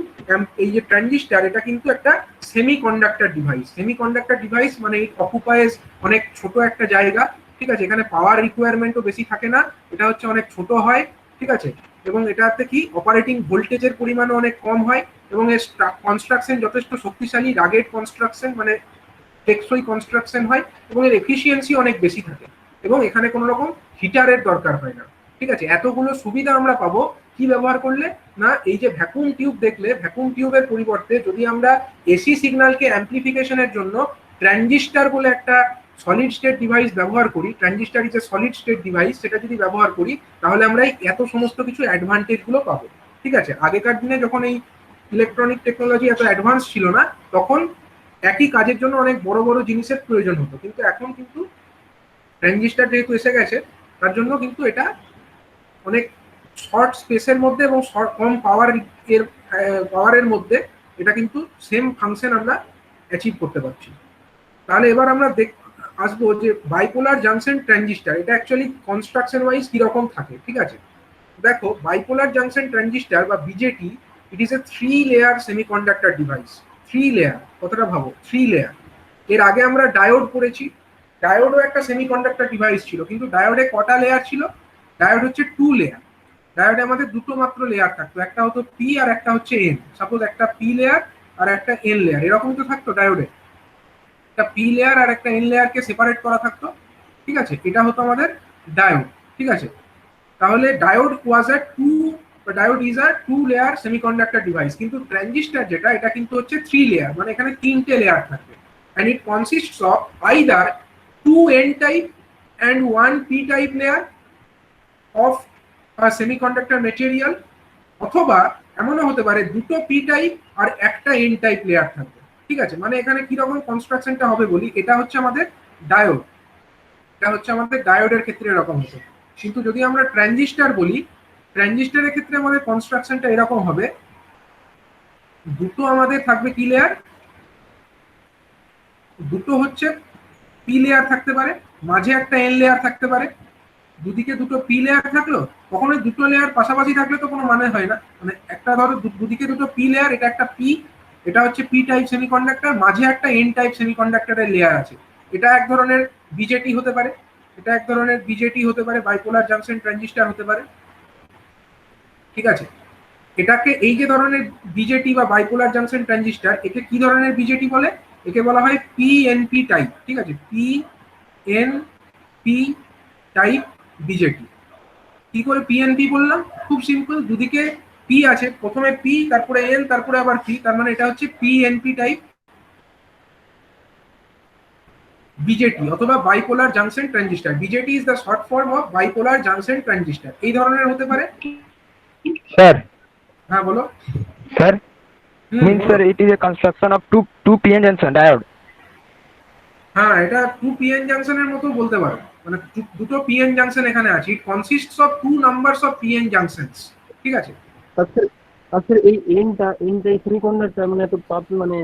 এই যে ট্রানজিস্টার এটা কিন্তু একটা semi conductor device. Semi conductor device মানে ইট অকুপাইজ অনেক ছোট একটা জায়গা, ঠিক আছে, এখানে পাওয়ার রিকোয়ারমেন্টও বেশি থাকে না, এটা হচ্ছে অনেক ছোট হয়, ঠিক আছে, এবং এটাতে কি অপারেটিং ভোল্টেজের পরিমাণও অনেক কম হয় এবং এর কনস্ট্রাকশন যথেষ্ট শক্তিশালী, রাগেড কনস্ট্রাকশন, মানে টেকসই কনস্ট্রাকশন হয় এবং এর এফিসিয়েন্সি অনেক বেশি থাকে এবং এখানে কোনো রকম হিটারের দরকার হয় না, ঠিক আছে। এতগুলো সুবিধা আমরা পাবো কি ব্যবহার করলে, না এই যে ভ্যাকুয়াম টিউব দেখলে, ভ্যাকুয়াম টিউবের পরিবর্তে যদি আমরা এসি সিগন্যালকে অ্যাম্পলিফিকেশনের জন্য ট্রানজিস্টার বলে একটা সলিড স্টেট ডিভাইস ব্যবহার করি, transistor is a solid state device, সেটা যদি ব্যবহার করি তাহলে আমরা এত সমস্ত কিছু অ্যাডভান্টেজ গুলো পাবো, ঠিক আছে। আগেকার দিনে যখন এই ইলেকট্রনিক টেকনোলজি এত অ্যাডভান্স ছিল না তখন একই কাজের জন্য অনেক বড় বড় জিনিসের প্রয়োজন হতো, কিন্তু এখন কিন্তু ট্রানজিস্টার যেহেতু এসে গেছে তার জন্য কিন্তু এটা অনেক শর্ট স্পেসের মধ্যে এবং কম পাওয়ারের মধ্যে এটা কিন্তু সেম ফাংশন আমরা অ্যাচিভ করতে পারছি। তাহলে এবার আমরা আসবো যে বাইপোলার জাংশন ট্রানজিস্টার এটা অ্যাকচুয়ালি কনস্ট্রাকশন ওয়াইজ কিরকম থাকে, ঠিক আছে। দেখো বাইপোলার জাংশন ট্রানজিস্টার বা BJD it is a 3 layer semiconductor device. 3 layer, কথাটা ভাবো, 3 লেয়ার। এর আগে আমরা ডায়োড পড়েছি, ডায়োডও একটা সেমিকন্ডাক্টর ডিভাইস ছিল, কিন্তু ডায়োডে কটা লেয়ার ছিল, ডায়োড হচ্ছে 2 লেয়ার। ডায়োডে আমাদের দুটো মাত্র লেয়ার থাকতো, একটা হতো পি আর একটা হচ্ছে এন। সাপোজ একটা পি লেয়ার আর একটা এন লেয়ার এরকম তো থাকতো ডায়োডে, একটা পি লেয়ার আর একটা এন লেয়ারকে সেপারেট করা থাকতো, ঠিক আছে, এটা হতো আমাদের ডায়োড, ঠিক আছে। তাহলে diode is a 2 layer semiconductor device, কিন্তু ট্রানজিস্টার যেটা এটা কিন্তু হচ্ছে 3 লেয়ার, মানে এখানে 3টে লেয়ার থাকবে, and it consists of either 2 n type and one p type layer of a semiconductor material, অথবা এমনও হতে পারে দুটো পি টাইপ আর একটা এন টাইপ লেয়ার থাকবে। ঠিক আছে, মানে এখানে কি রকম কনস্ট্রাকশনটা হবে বলি, এটা হচ্ছে আমাদের ডায়োড, এটা হচ্ছে আমাদের ডায়োডের ক্ষেত্রে এরকম হতো। কিন্তু যদি আমরা ট্রানজিস্টর বলি, ট্রানজিস্টরের ক্ষেত্রে আমাদের কনস্ট্রাকশনটা এরকম হবে, দুটো আমাদের থাকবে কি লেয়ার, দুটো হচ্ছে পি লেয়ার থাকতে পারে, মাঝে একটা এন লেয়ার থাকতে পারে, দুদিকে দুটো পি লেয়ার থাকলো। কখনোই দুটো লেয়ার পাশাপাশি থাকলে তো কোনো মানে হয় না, মানে একটা ধরো দুদিকে দুটো পি লেয়ার, এটা একটা পি, এটা হচ্ছে পি টাইপ সেমিকন্ডাক্টর, মাঝে একটা এন টাইপ সেমিকন্ডাক্টরের লেয়ার আছে। এটা এক ধরনের বিজেটি হতে পারে, এটা এক ধরনের বিজেটি হতে পারে, বাইপোলার জাংশন ট্রানজিস্টর হতে পারে। ঠিক আছে, এটাকে এই যে ধরনের বিজেটি বা বাইপোলার জাংশন ট্রানজিস্টর, একে কি ধরনের বিজেটি বলে, একে বলা হয় পিএনপি টাইপ। ঠিক আছে, পিএনপি টাইপ বিজেটি। কি করে পিএনপি বললাম, খুব সিম্পল, দুদিকে পি আছে, প্রথমে পি তারপরে এন তারপরে আবার পি, তার মানে এটা হচ্ছে পিএনপি টাইপ বিজেটি অথবা bipolar junction transistor. BJD is the short form of bipolar junction transistor. এই ধরনের হতে পারে। Sir, হ্যাঁ বলো। sir, means sir, it is a construction of two PN junction diode. হ্যাঁ, এটা টু পিএন জাংশনের মতো বলতে পারো, মানে দুটো পিএন জাংশন এখানে আছে। It consists of two numbers of PN junctions. ঠিক আছে, তাছাড়া এই এনটা সেমিকন্ডাক্টর মানে এত পাপ মানে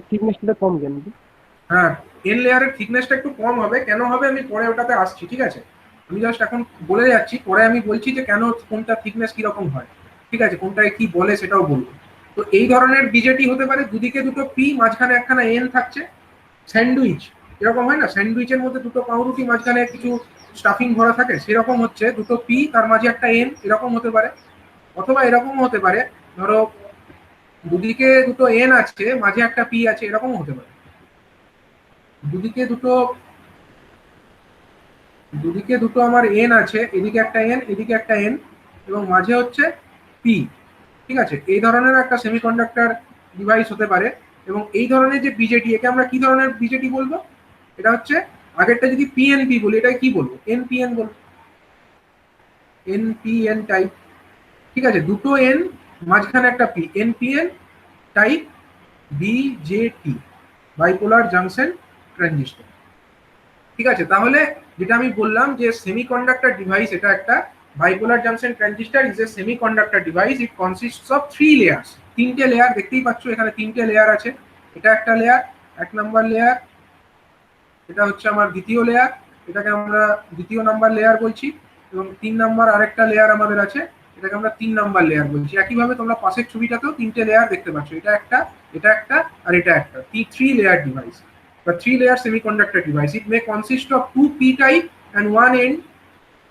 থিকনেসটা কম কেন? হ্যাঁ, এন লেয়ারের থিকনেসটা একটু কম হবে। কেন হবে আমি পরে ওটাতে আসছি। ঠিক আছে, আমি জাস্ট এখন বলে যাচ্ছি, পরে আমি বলছি যে কেন কোনটা থিকনেস কিরকম হয়। ঠিক আছে, কোনটায় কি বলে সেটাও বলবো। তো এই ধরনের বিজেটি হতে পারে, দুদিকে দুটো পি, মাঝখানে একখানা এন থাকছে। স্যান্ডউইচ এরকম হয় না, স্যান্ডউইচের মধ্যে দুটো পাউরুটি, মাঝখানে কিছু স্টাফিং ভরা থাকে, সেরকম হচ্ছে দুটো পি তার মাঝে একটা এন, এরকম হতে পারে। অথবা এরকম হতে পারে, ধরো দুদিকে দুটো এন আছে, মাঝে একটা পি আছে, এরকম হতে পারে। দুদিকে দুটো আমার এন আছে, এদিকে একটা এন এদিকে একটা এন এবং মাঝে হচ্ছে পি। ঠিক আছে, এই ধরনের একটা সেমিকন্ডাক্টর ডিভাইস হতে পারে। এবং এই ধরনের যে বিজেটি, একে আমরা কি ধরনের বিজেটি বলবো, এটা হচ্ছে আগেরটা যদি পিএনপি বলি, এটা কি বলবো, এনপিএন বলবো, এনপিএন টাইপ। ঠিক আছে, দুটো এন মাঝখানে একটা P, NPN type BJD, bipolar junction transistor. ঠিক আছে, তাহলে যেটা আমি বললাম যে সেমিকন্ডাক্টর ডিভাইস, এটা একটা bipolar junction transistor is a semiconductor device. It consists of three layers, তিনটে লেয়ার। দেখতেই পাচ্ছ এখানে তিনটে লেয়ার আছে। এটা একটা লেয়ার, এক নাম্বার লেয়ার, এটা হচ্ছে আমার দ্বিতীয় লেয়ার, এটাকে আমরা দ্বিতীয় নাম্বার লেয়ার বলছি, এবং 3 নাম্বার আরেকটা লেয়ার আমাদের আছে, এটাকে আমরা 3 নাম্বার লেয়ার বলছি। একইভাবে তোমরা পাশের ছবিটাতেও তিনটে লেয়ার দেখতে পাচ্ছ, এটা একটা, এটা একটা আর এটা একটা, থ্রি লেয়ার ডিভাইস বা 3-layer semiconductor device. It may consist of 2 p type and 1 n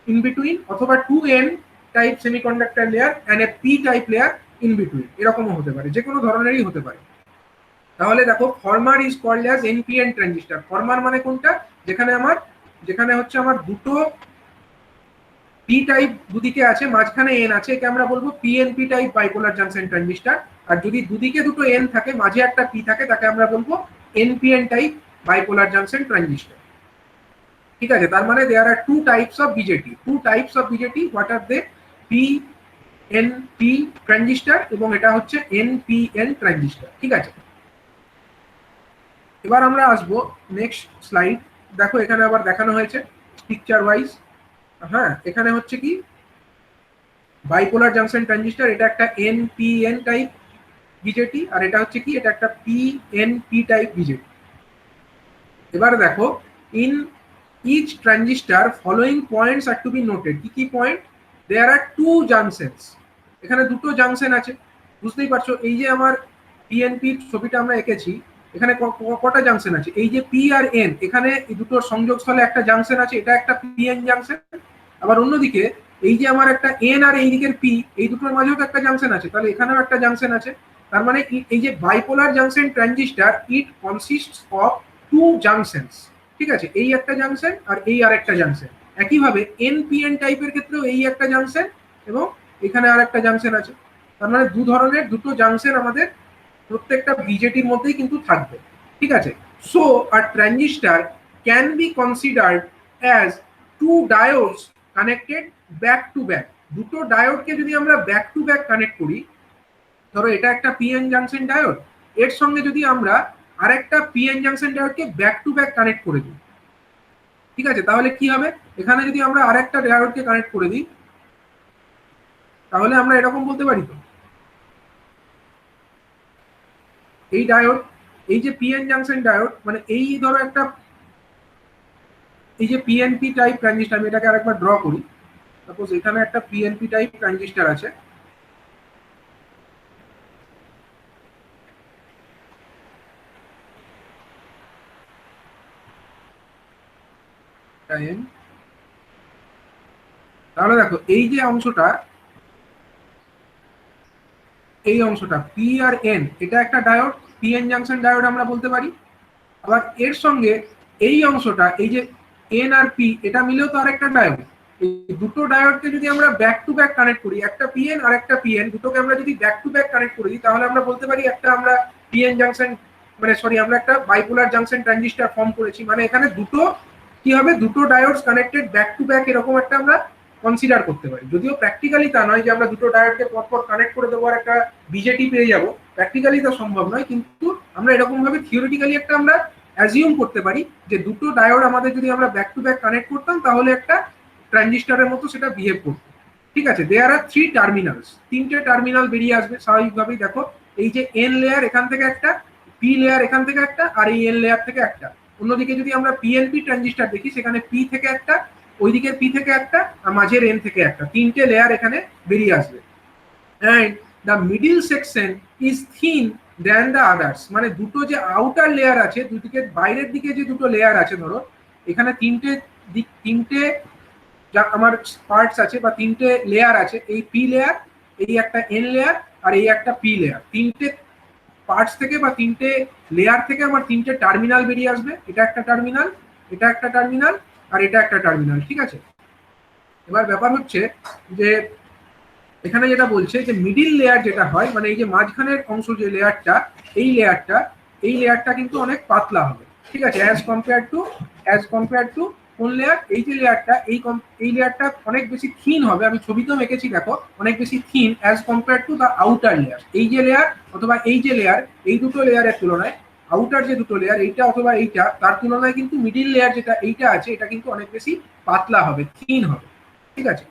in between, অথবা 2 n type semiconductor layer and a p type layer in between, এরকমও হতে পারে, যে কোনো ধরনেরই হতে পারে। তাহলে দেখো, former is called as NPN transistor. Former মানে কোনটা, যেখানে হচ্ছে আমার দুটো পি টাইপ দুদিকে আছে, মাঝখানে এন আছে, একে আমরা বলবো PNP type bipolar junction transistor. আর যদি দুদিকে দুটো এন থাকে, মাঝে একটা পি থাকে, তাকে আমরা বলবো NPN type bipolar junction transistor. ঠিক আছে, তার মানে there are two types of BJT. What are they? PNP transistor এবং এটা হচ্ছে এনপিএন ট্রানজিস্টর। ঠিক আছে, এবার আমরা আসবো নেক্সট স্লাইড। দেখো এখানে আবার দেখানো হয়েছে পিকচার ওয়াইজ। হ্যাঁ, এখানে হচ্ছে কি বাইপোলার জাংশন ট্রানজিস্টর, এটা একটা এনপিএন টাইপ বিজেটি, আর এটা হচ্ছে কি, এটা একটা পিএনপি টাইপ বিজেটি। এবার দেখো, in each transistor following points are to be noted. কি কি point? There are two junctions, এখানে দুটো জাংশন আছে। বুঝতেই পারছো, এই যে আমার পিএনপি ছবিটা আমরা এঁকেছি, এখানে কটা জাংশন আছে? এই যে পি আর এন, এখানে এই দুটোর সংযোগস্থলে একটা জাংশন আছে, এটা একটা পিএন জাংশন। আবার অন্যদিকে এই যে আমার একটা এন আর এই দিকের পি, এই দুটোর মাঝেও তো একটা জাংশন আছে, তাহলে এখানেও একটা জাংশন আছে। তার মানে এই যে bipolar junction transistor, it consists of two junctions. ঠিক আছে, এই একটা জাংশন আর এই আর একটা জাংশন। একইভাবে এনপিএন টাইপের ক্ষেত্রেও এই একটা জাংশন এবং এখানে আর একটা জাংশন আছে। তার মানে দু ধরনের দুটো জাংশন আমাদের প্রত্যেকটা বিজেটির মধ্যেই কিন্তু থাকবে। ঠিক আছে, so a transistor can be considered as to diodes connected back to back. দুটো ডায়োডকে যদি আমরা ব্যাক টু ব্যাক কানেক্ট করি, ধরো এটা একটা পিএন জাংশন ডায়োড, এর সঙ্গে যদি আমরা আরেকটা পিএন জাংশন ডায়োডকে ব্যাক টু ব্যাক কানেক্ট করে দিই, ঠিক আছে, তাহলে কি হবে, এখানে যদি আমরা আরেকটা ডায়োডকে কানেক্ট করে দিই তাহলে আমরা এরকম বলতে পারি তো, এই ডায়োড, এই যে পিএন জাংশন ডায়োড, মানে এই ধরো একটা, এই যে পিএনপি টাইপ ট্রানজিস্টার, আমি এটাকে আরেকবার ড্র করি। সাপোজ এখানে একটা পিএনপি টাইপ ট্রানজিস্টার আছে, তাহলে দেখো এই যে অংশটা, এই অংশটা পি আর এন, এটা একটা ডায়োড, পিএন জাংশন ডায়োড আমরা বলতে পারি। আবার এর সঙ্গে এই অংশটা, এই যে এন আর পি, এটা মিলেও তো আরেকটা ডায়োড। এই দুটো ডায়োডকে যদি আমরা ব্যাক টু ব্যাক কানেক্ট করি, একটা পিএন আর একটা পিএন, দুটোকে আমরা যদি ব্যাক টু ব্যাক কানেক্ট করি তাহলে আমরা বলতে পারি একটা আমরা পিএন জাংশন, মানে সরি, আমরা একটা বাইপোলার জাংশন ট্রানজিস্টার ফর্ম করেছি। মানে এখানে দুটো কি হবে, দুটো diodes connected back to back, এরকম একটা আমরা কনসিডার করতে পারি। যদিও প্র্যাকটিক্যালি তা নয় যে আমরা দুটো ডায়োডকে পরপর কানেক্ট করে দেবো আর একটা বিজেটি পেয়ে যাবো, প্র্যাকটিক্যালি তা সম্ভব নয়, কিন্তু আমরা এরকম ভাবে থিওরিটিক্যালি একটা আমরা অ্যাজিউম করতে পারি যে দুটো ডায়োড আমাদের যদি আমরা ব্যাক টু ব্যাক কানেক্ট করতাম তাহলে একটা ট্রানজিস্টারের মতো সেটা বিহেভ করতো, ঠিক আছে। দেয়ার আর থ্রি টার্মিনালস, তিনটে টার্মিনাল বেরিয়ে আসবে স্বাভাবিকভাবেই। দেখো এই যে এন লেয়ার এখান থেকে একটা, পি লেয়ার এখান থেকে একটা, আর এই এন লেয়ার থেকে একটা। অন্যদিকে যদি আমরা পিএনপি ট্রানজিস্টার দেখি, সেখানে পি থেকে একটা, ওইদিকে পি থেকে একটা, আর মাঝের এন থেকে একটা, তিনটে লেয়ার এখানে বেরিয়ে আসবে। And the middle section is thin then the others, মানে দুটো যে আউটার লেয়ার আছে, দুদিকে বাইরের দিকে যে দুটো লেয়ার আছে, ধরো এখানে তিনটে যা আমার পার্টস আছে বা তিনটে লেয়ার আছে, এই পি লেয়ার, এই একটা এন লেয়ার, আর এই একটা পি লেয়ার, তিনটে পার্টস থেকে বা তিনটে লেয়ার থেকে আমার তিনটে টার্মিনাল বেরিয়ে আসবে। এটা একটা টার্মিনাল, এটা একটা টার্মিনাল, আর এটা একটা টার্মিনাল, ঠিক আছে। এবার ব্যাপার হচ্ছে যে এখানে যেটা বলছে যে মিডিল লেয়ার যেটা হয়, মানে এই যে মাঝখানের অংশ যে লেয়ারটা, এই লেয়ারটা কিন্তু অনেক পাতলা হবে, ঠিক আছে, অ্যাজ কম্পেয়ার টু কোন লেয়ার, এই যে লেয়ারটা, এই লেয়ারটা অনেক বেশি থিন হবে। আমি ছবিতেও এঁকেছি, দেখো অনেক বেশি thin as compare to the outer layer. এই যে লেয়ার অথবা এই যে লেয়ার, এই দুটো লেয়ারের তুলনায় আউটার যে দুটো লেয়ার, এইটা অথবা এইটা, তার তুলনায় কিন্তু মিডিল লেয়ার যেটা এইটা আছে, এটা কিন্তু অনেক বেশি পাতলা হবে, থিন হবে, ঠিক আছে।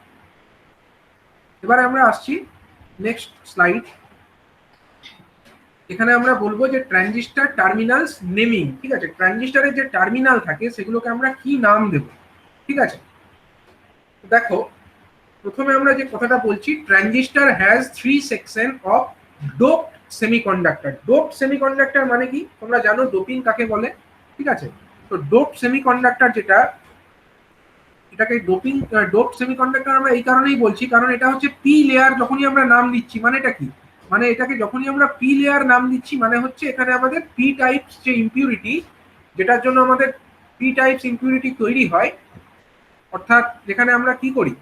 এবারে আমরা আসছি নেক্সট স্লাইড। এখানে আমরা বলবো যে ট্রানজিস্টার টার্মিনালস নেমিং, ঠিক আছে। ট্রানজিস্টারের যে টার্মিনাল থাকে সেগুলোকে আমরা কি নাম দেব, ঠিক আছে। দেখো প্রথমে আমরা যে কথাটা বলছি, transistor has three section of doped semiconductor. Doped semiconductor মানে কি তোমরা জানো, ডোপিং কাকে বলে, ঠিক আছে। তো ডোপড সেমিকন্ডাক্টর যেটা, এটাকে ডোপড সেমিকন্ডাক্টর আমরা এই কারণেই বলছি কারণ এটা হচ্ছে পি লেয়ার। যখনই আমরা নাম দিচ্ছি, মানে এটা কি, মানে এটাকে যখনই আমরা পি লেয়ার নাম দিচ্ছি, মানে হচ্ছে এখানে আমাদের পি টাইপস যে ইম্পিউরিটি, যেটার জন্য আমাদের পি টাইপস ইম্পিউরিটি তৈরি হয়, অর্থাৎ যেখানে আমরা কি করি,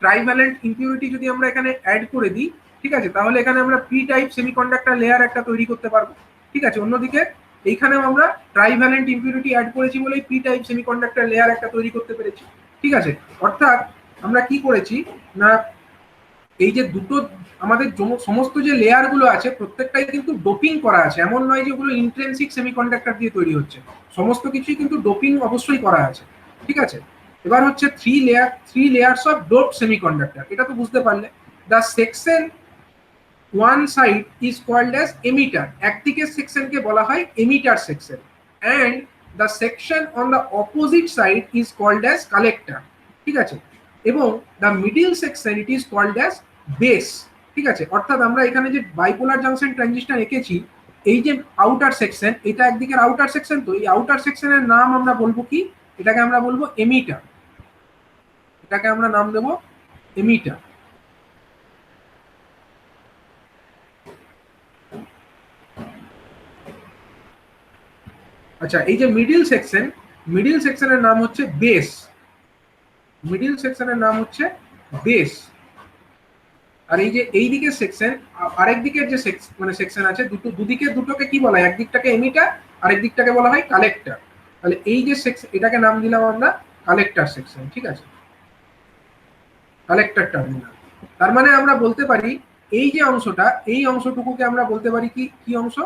ট্রাইভ্যালেন্ট ইম্পিউরিটি যদি আমরা এখানে অ্যাড করে দিই, ঠিক আছে, তাহলে এখানে আমরা পি টাইপ সেমিকন্ডাক্টর লেয়ার একটা তৈরি করতে পারবো, ঠিক আছে। অন্যদিকে এইখানেও আমরা ট্রাইভ্যালেন্ট ইম্পিউরিটি অ্যাড করেছি বলেই পি টাইপ সেমিকন্ডাক্টর লেয়ার একটা তৈরি করতে পেরেছি, ঠিক আছে। অর্থাৎ আমরা কি করেছি না, এই যে দুটো আমাদের সমস্ত যে লেয়ার গুলো আছে প্রত্যেকটাই কিন্তু ডোপিং করা আছে, এমন নয় যে ওগুলো ইন্ট্রিনসিক সেমিকন্ডাক্টর দিয়ে তৈরি হচ্ছে, সমস্ত কিছুই কিন্তু ডোপিং অবশ্যই করা আছে, ঠিক আছে। এবার হচ্ছে three layers of doped semiconductor, এটা তো বুঝতে পারলে। The section one side is called as emitter, একদিকের সেকশনকে বলা হয় emitter section, and the section on the opposite side is called as collector, ঠিক আছে। এবং the middle section it is called as base, ঠিক আছে। অর্থাৎ আমরা এখানে যে বাইপোলার জাংশন ট্রানজিস্টর এঁকেছি, এই যে আউটার সেকশন, এটা একদিকের আউটার সেকশন, তো এই আউটার সেকশনের নাম আমরা বলবো কি, এটাকে আমরা বলবো এমিটার, এটাকে আমরা নাম দেবো এমিটার। আচ্ছা, এই যে মিডিল সেকশনের নাম হচ্ছে বেস, মিডিল সেকশনের নাম হচ্ছে বেস। আর এই যে এই দিকের সেকশন, আরেক দিকের যে সেকশন আছে, দুদিকে দুটোকে কি বলা হয়, একদিকটাকে এমিটার আরেক দিকটাকে বলা হয় কালেক্টর। তাহলে এই যে সেকশন, এটাকে নাম দিলাম আমরা কালেক্টর সেকশন, ঠিক আছে, কালেক্টর টার্মিনাল। তার মানে আমরা বলতে পারি এই যে অংশটা, এই অংশটুকুকে আমরা বলতে পারি কি কি অংশ,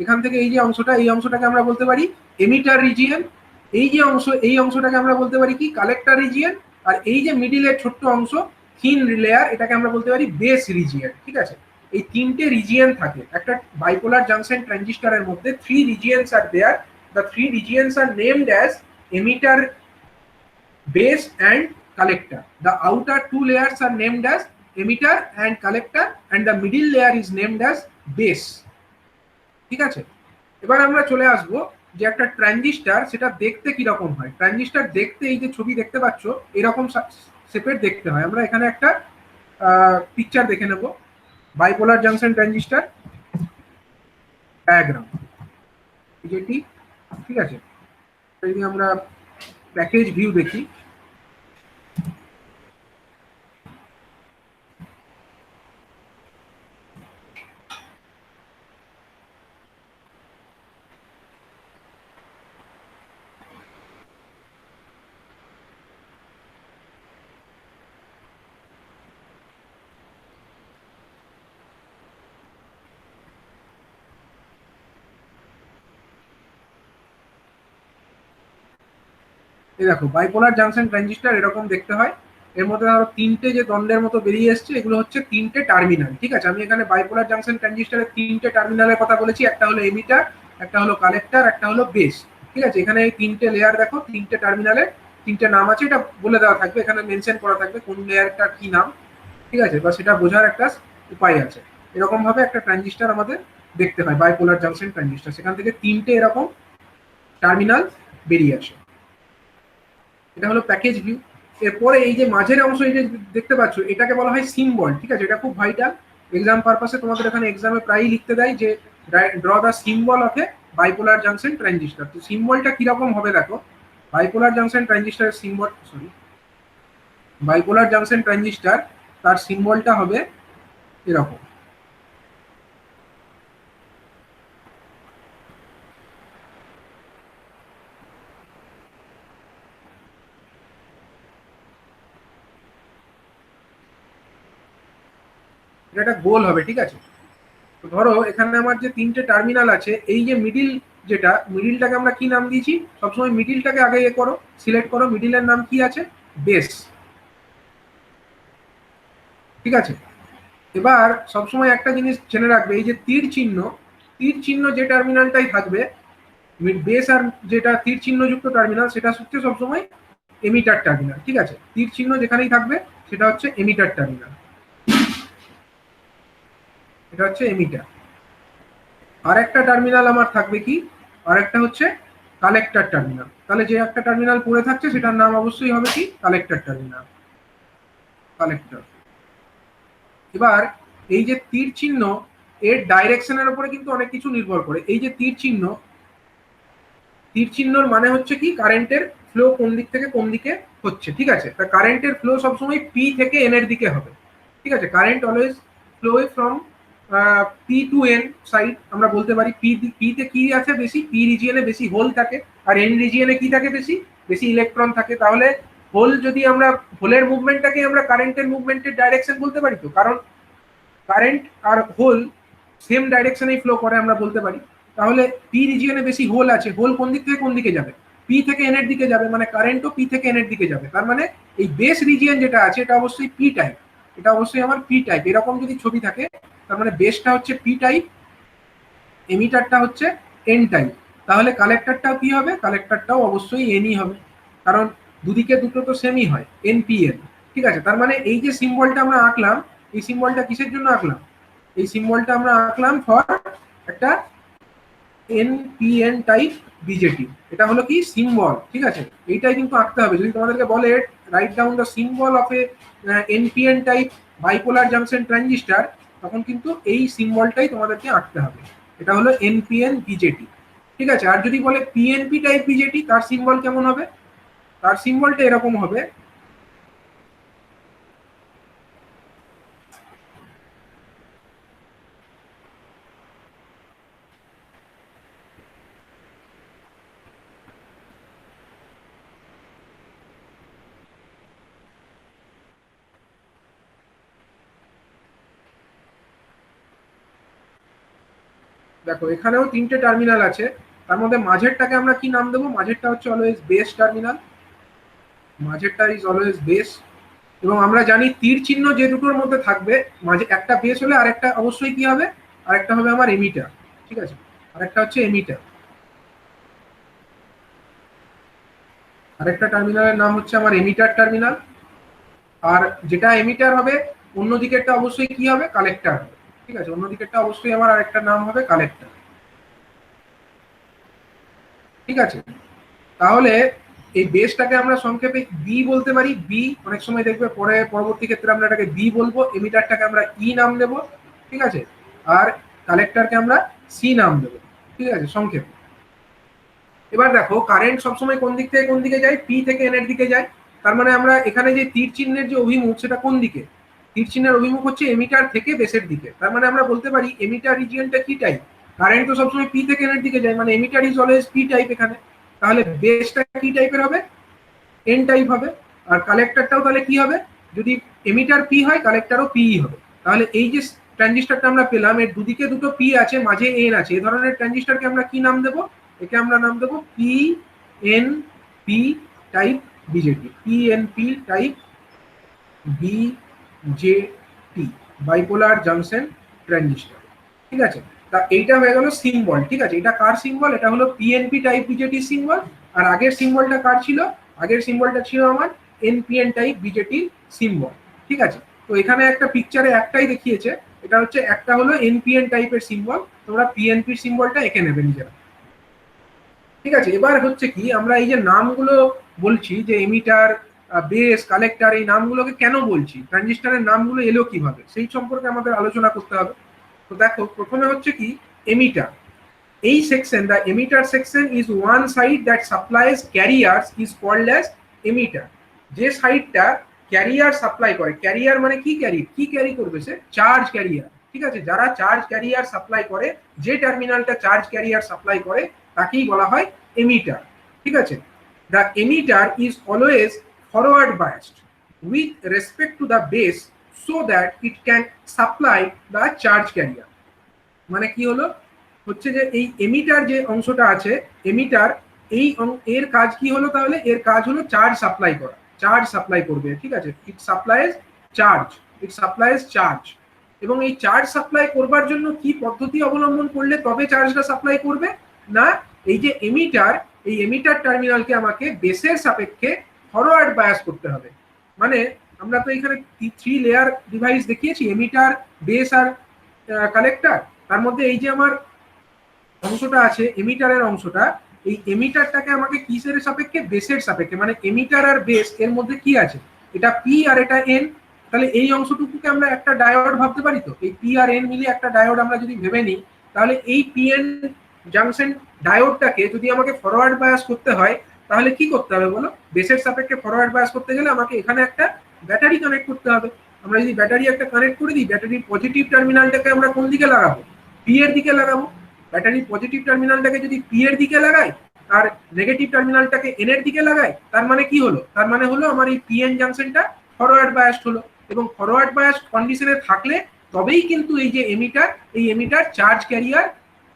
এখান থেকে এই যে অংশটা, এই অংশটাকে আমরা বলতে পারি এমিটার রিজিয়ন। এই যে অংশ, এই অংশটাকে আমরা বলতে পারি কি কালেক্টর রিজিয়ন। আর এই যে মিডিলের ছোট্ট অংশ থিন লেয়ার, এটাকে আমরা বলতে পারি বেস রিজিয়ন, ঠিক আছে। এই তিনটে রিজিয়ন থাকে একটা বাইপোলার জাংশন ট্রানজিস্টরের মধ্যে। Three regions are there, the three regions are named as emitter, base and collector. The outer two layers are named as emitter and collector, and the middle layer is named as base, ঠিক আছে। এবার আমরা চলে আসব যে একটা transistor সেটা দেখতে কি রকম হয়। ট্রানজিস্টর দেখতে এই যে ছবি দেখতে পাচ্ছ এরকম শেপের দেখতে হয়। আমরা এখানে একটা পিকচার দেখে নেব, বাইপোলার জাংশন ট্রানজিস্টর ডায়াগ্রাম যেটি, ঠিক আছে। যদি আমরা প্যাকেজ ভিউ দেখি, এই দেখো বাইপোলার জাংশন ট্রানজিস্টর এরকম দেখতে হয়। এর মধ্যে ধরো তিনটে যে দণ্ডের মতো বেরিয়ে এসছে, এগুলো হচ্ছে তিনটে টার্মিনাল, ঠিক আছে। আমি এখানে বাইপোলার জাংশন ট্রানজিস্টরের তিনটে টার্মিনালের কথা বলেছি, একটা হলো এমিটার, একটা হলো কালেক্টর, একটা হলো বেস, ঠিক আছে। এখানে এই তিনটে লেয়ার দেখো, তিনটে টার্মিনালের তিনটে নাম আছে, এটা বলে দেওয়া থাকবে, এখানে মেনশন করা থাকবে কোন লেয়ারটা কি নাম, ঠিক আছে, বা সেটা বোঝার একটা উপায় আছে। এরকম ভাবে একটা ট্রানজিস্টর আমাদের দেখতে হয়, বাইপোলার জাংশন ট্রানজিস্টর। সেখান থেকে তিনটে এরকম টার্মিনাল বেরিয়ে আসে। এটা হলো প্যাকেজ ভিউ। এরপরে এই যে মাঝের অংশ এই যে দেখতে পাচ্ছ, এটাকে বলা হয় সিম্বল, ঠিক আছে। এটা খুব ভাইটাল, এক্সাম পারপাসে তোমাদের এখানে এক্সামে প্রায়ই লিখতে দেয় যে draw the symbol of a bipolar junction transistor. তো সিম্বলটা কিরকম হবে দেখো, বাইপোলার জাংশন ট্রানজিস্টরের symbol, sorry, bipolar junction transistor তার সিম্বলটা হবে এরকম। এটা একটা গোল হবে, ঠিক আছে। তো ধরো এখানে আমার যে তিনটে টার্মিনাল আছে, এই যে মিডিল, যেটা মিডিলটাকে আমরা কি নাম দিয়েছি, সবসময় মিডিলটাকে আগে এ করো, সিলেক্ট করো, মিডিলের নাম কি আছে, বেস, ঠিক আছে। এবার সবসময় একটা জিনিস জেনে রাখবে, এই যে তীর চিহ্ন, তীর চিহ্ন যে টার্মিনালটাই থাকবে, বেস আর যেটা তীর চিহ্ন যুক্ত টার্মিনাল, সেটা হচ্ছে সবসময় এমিটার টার্মিনাল, ঠিক আছে। তীর চিহ্ন যেখানেই থাকবে সেটা হচ্ছে এমিটার টার্মিনাল, এটা হচ্ছে এমিটার। আর একটা টার্মিনাল আমার থাকবে কি, আর একটা হচ্ছে কালেক্টর টার্মিনাল। তাহলে যে একটা টার্মিনাল পড়ে থাকছে সেটার নাম অবশ্যই হবে কি, কালেক্টর টার্মিনাল, কালেক্টর। এবার এই যে তীর চিহ্ন, এর ডাইরেকশনের উপরে কিন্তু অনেক কিছু নির্ভর করে। এই যে তীর চিহ্ন, তীর চিহ্নর মানে হচ্ছে কি কারেন্টের ফ্লো কোন দিক থেকে কোন দিকে হচ্ছে, ঠিক আছে। তা কারেন্টের ফ্লো সবসময় পি থেকে এন এর দিকে হবে, ঠিক আছে। Current always flow from P to N side. আমরা বলতে পারি পি তে কি আছে বেশি, পি রিজিয়নে বেশি হোল থাকে, আর এন রিজিয়নে কি থাকে বেশি, বেশি ইলেকট্রন থাকে। তাহলে হোল, যদি আমরা হোলের মুভমেন্টটাকে আমরা কারেন্টের মুভমেন্টের ডাইরেকশন বলতে পারি, তো কারণ কারেন্ট আর হোল সেম ডাইরেকশনেই ফ্লো করে, আমরা বলতে পারি। তাহলে পি রিজিয়নে বেশি হোল আছে, হোল কোন দিক থেকে কোন দিকে যাবে, পি থেকে এন এর দিকে যাবে, মানে কারেন্টও পি থেকে এন এর দিকে যাবে। তার মানে এই বেস রিজিয়ন যেটা আছে এটা অবশ্যই পি টাইপ, এটা অবশ্যই আমার পি টাইপ। এরকম যদি ছবি থাকে তার মানে বেসটা হচ্ছে পি টাইপ, এমিটারটা হচ্ছে এন টাইপ। তাহলে কালেক্টরটাও কি হবে, কালেক্টরটাও অবশ্যই এনই হবে, কারণ দুদিকে দুটো তো সেমই হয়, এন পি এন, ঠিক আছে। তার মানে এই যে সিম্বলটা আমরা আঁকলাম, এই সিম্বলটা কিসের জন্য আঁকলাম, এই সিম্বলটা আমরা আঁকলাম ফর একটা এনপিএন টাইপ বিজেটি। এটা হলো কি সিম্বল, ঠিক আছে। এইটাই কিন্তু আঁকতে হবে। যদি তোমাদেরকে বলে write down the symbol of A NPN type bipolar junction transistor, তখন কিন্তু এই সিম্বলটাই তোমাদেরকে আঁকতে হবে। এটা হলো এনপিএন বিজেটি, ঠিক আছে। আর যদি বলে পিএনপি টাইপ বিজেটি, তার সিম্বল কেমন হবে, তার সিম্বলটা এরকম হবে। দেখো এখানেও তিনটে টার্মিনাল আছে, তার মধ্যে মাঝেরটাকে আমরা কি নাম দেবো? মাঝেরটা হচ্ছে অলওয়েজ বেস টার্মিনাল, মাঝেরটা ইজ অলওয়েজ বেস। এবং আমরা জানি তীর চিহ্ন যে দুটোর মধ্যে থাকবে, মাঝে একটা বেস হলে আরেকটা অবশ্যই কি হবে, আরেকটা হবে আমার এমিটার, ঠিক আছে, আরেকটা হচ্ছে এমিটার। আরেকটা টার্মিনালের নাম হচ্ছে আমার এমিটার টার্মিনাল। আর যেটা এমিটার হবে অন্যদিকেরটা অবশ্যই কি হবে, কালেক্টর হবে, ঠিক আছে, অন্যদিকেরটা অবশ্যই আমার আরেকটা নাম হবে কালেক্টর, ঠিক আছে। তাহলে এই বেসটাকে আমরা সংক্ষেপে বি বলতে পারি, বি। অনেক সময় দেখবে পরে পরবর্তী ক্ষেত্রে আমরা এটাকে বি বলবো, এমিটারটাকে আমরা ই নাম দেব, ঠিক আছে, আর কালেক্টরকে আমরা সি নাম দেব, ঠিক আছে, সংক্ষেপে। এবার দেখো কারেন্ট সবসময় কোন দিক থেকে কোন দিকে যায়, পি থেকে এন এর দিকে যায়। তার মানে আমরা এখানে যে তীর চিহ্নের যে অভিমুখ সেটা কোন দিকে, তীর চিহ্নের অভিমুখ হচ্ছে এমিটার থেকে বেসের দিকে। তার মানে আমরা বলতে পারি এমিটার রিজিয়নটা কি টাইপ, কারেন্ট তো সবসময় পি থেকে এন এর দিকে যায়, মানে emitter is always P type এখানে। তাহলে বেসটা কি টাইপের হবে, এন টাইপ হবে। আর কালেক্টরটাও তাহলে কি হবে, যদি এমিটার পি হয় কালেক্টরও পি হবে। তাহলে এই যে ট্রানজিস্টরটা আমরা পেলাম, এর দুদিকে দুটো পি আছে, মাঝে এন আছে, এই ধরনের ট্রানজিস্টরকে আমরা কি নাম দেবো, একে আমরা নাম দেবো P N P type BJD, P N P type BJD, bipolar junction transistor, ঠিক আছে। তা এইটা হয়ে গেল সিম্বল, ঠিক আছে, এটা কার সিম্বল, এটা হলো পিএনপি টাইপ বিজেটি সিম্বল। আর আগের সিম্বলটা কার ছিল, আগের সিম্বলটা ছিল আমার এনপিএন টাইপ বিজেটি সিম্বল, ঠিক আছে। তো এখানে একটা পিকচারে একটাই দেখিয়েছে, এটা হচ্ছে একটা হলো এনপিএন টাইপের সিম্বল, তোমরা পিএনপি সিম্বলটা এঁকে নেবে নিজেরা, ঠিক আছে। এবার হচ্ছে কি আমরা এই যে নামগুলো বলছি যে এমিটার, বেস, কালেক্টর, এই নামগুলোকে কেন বলছি, ট্রানজিস্টরের নামগুলো এলো কিভাবে, সেই সম্পর্কে আমাদের আলোচনা করতে হবে। তো দেখো প্রথমে হচ্ছে কি এমিটার, এই section, the emitter section is one side that supplies carriers is called as emitter. যে সাইডটা ক্যারিয়ার সাপ্লাই করে, ক্যারিয়ার মানে কি ক্যারি করবে, সে চার্জ ক্যারিয়ার, ঠিক আছে, যারা চার্জ ক্যারিয়ার সাপ্লাই করে, যে টার্মিনালটা চার্জ ক্যারিয়ার সাপ্লাই করে তাকেই বলা হয় এমিটার, ঠিক আছে। The emitter is always forward biased with respect to the base so that it can supply the charge carrier. মানে কি হলো, হচ্ছে যে এই এমিটার যে অংশটা আছে, এমিটার এর কাজ কি হলো, তাহলে এর কাজ হলো চার্জ সাপ্লাই করা, চার্জ সাপ্লাই করবে, ঠিক আছে, ইট সাপ্লাইজ চার্জ, ইট সাপ্লাইজ চার্জ। এবং এই চার্জ সাপ্লাই করবার জন্য কি পদ্ধতি অবলম্বন করলে তবে চার্জটা সাপ্লাই করবে না, এই যে এমিটার, এই এমিটার টার্মিনালকে আমাকে বেসের সাপেক্ষে ফরওয়ার্ড বায়াস করতে হবে। মানে আমরা তো এখানে 3 লেয়ার ডিভাইস দেখিয়েছি, এমিটার, বেস আর কালেক্টর। তার মধ্যে এই যে আমার অংশটা আছে এমিটারের অংশটা, এই এমিটারটাকে আমাকে কিসের সাপেক্ষে, বেসের সাপেক্ষে, মানে এমিটার আর বেস এর মধ্যে কি আছে, এটা পি আর এটা এন। তাহলে এই অংশটুকুকে আমরা একটা ডায়োড ভাবতে পারি, তো এই পি আর এন মিলিয়ে একটা ডায়োড আমরা যদি ভেবে নিই, তাহলে এই পিএন জাংশন ডায়োডটাকে যদি আমাকে ফরওয়ার্ড বায়াস করতে হয় তাহলে কি করতে হবে বলো, বেসের সাপেক্ষে ফরওয়ার্ড বায়াস করতে গেলে আমাকে এখানে একটা ব্যাটারি কানেক্ট করতে হবে। আমরা যদি ব্যাটারি একটা কানেক্ট করে দিই, ব্যাটারির পজিটিভ টার্মিনালটাকে আমরা কোন দিকে লাগাবো, পি এর দিকে লাগাবো। ব্যাটারির পজিটিভ টার্মিনালটাকে যদি পি এর দিকে লাগাই আর নেগেটিভ টার্মিনালটাকে এন এর দিকে লাগাই, তার মানে কি হলো, তার মানে হলো আমার এই পিএন জাংশনটা ফরওয়ার্ড বায়াসড হলো। এবং ফরওয়ার্ড বায়াস কন্ডিশনে থাকলে তবেই কিন্তু এই যে এমিটার, এই এমিটার চার্জ ক্যারিয়ার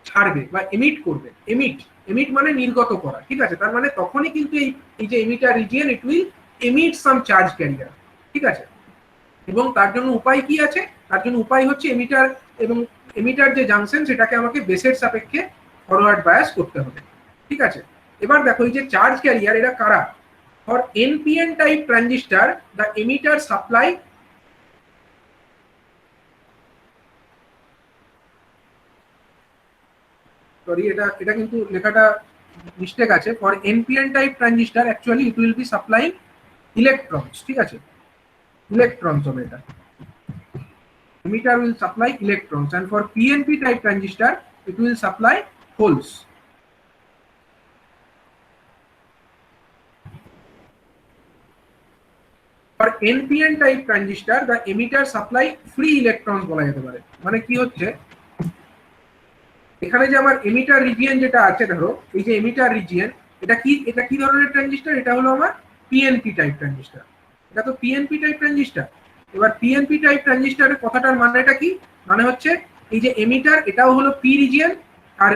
ছাড়বে বা এমিট করবে। এমিট মানে নির্গত করা, ঠিক আছে। তার মানে তখনই কিন্তু এই যে emitter region, it will emit some charge carrier, ঠিক আছে। এবং তার জন্য উপায় কি আছে, তার জন্য উপায় হচ্ছে এমিটার এবং এমিটার যে জাংশন সেটাকে আমাকে বেসের সাপেক্ষে ফরওয়ার্ড বায়াস করতে হবে, ঠিক আছে। এবার দেখো এই যে চার্জ ক্যারিয়ার এরা কারা, for NPN type transistor the emitter supply, sorry এটা কিন্তু লেখাটা মিস্টেক আছে, for NPN type transistor actually it will be supplying electrons, ঠিক আছে, ইলেকট্রনস হবে এটা, emitter will supply electrons, and for PNP type transistor it will supply holes. For NPN type transistor the emitter supply free electrons বলা যেতে পারে। মানে কি হচ্ছে, এখানে যে আমার এমিটার রিজিয়ন যেটা আছে, ধরো এই যে এমিটার রিজিয়ন, এটা কি ধরনের ট্রানজিস্টর, এটা হলো আমার পিএনপি টাইপ ট্রানজিস্টর, এটা তো পিএনপি টাইপ ট্রানজিস্টর। এবার পিএনপি টাইপ ট্রানজিস্টরের কথাটার মানেটা কি, মানে হচ্ছে এই যে এমিটার এটাও হলো পি রিজিয়ন আর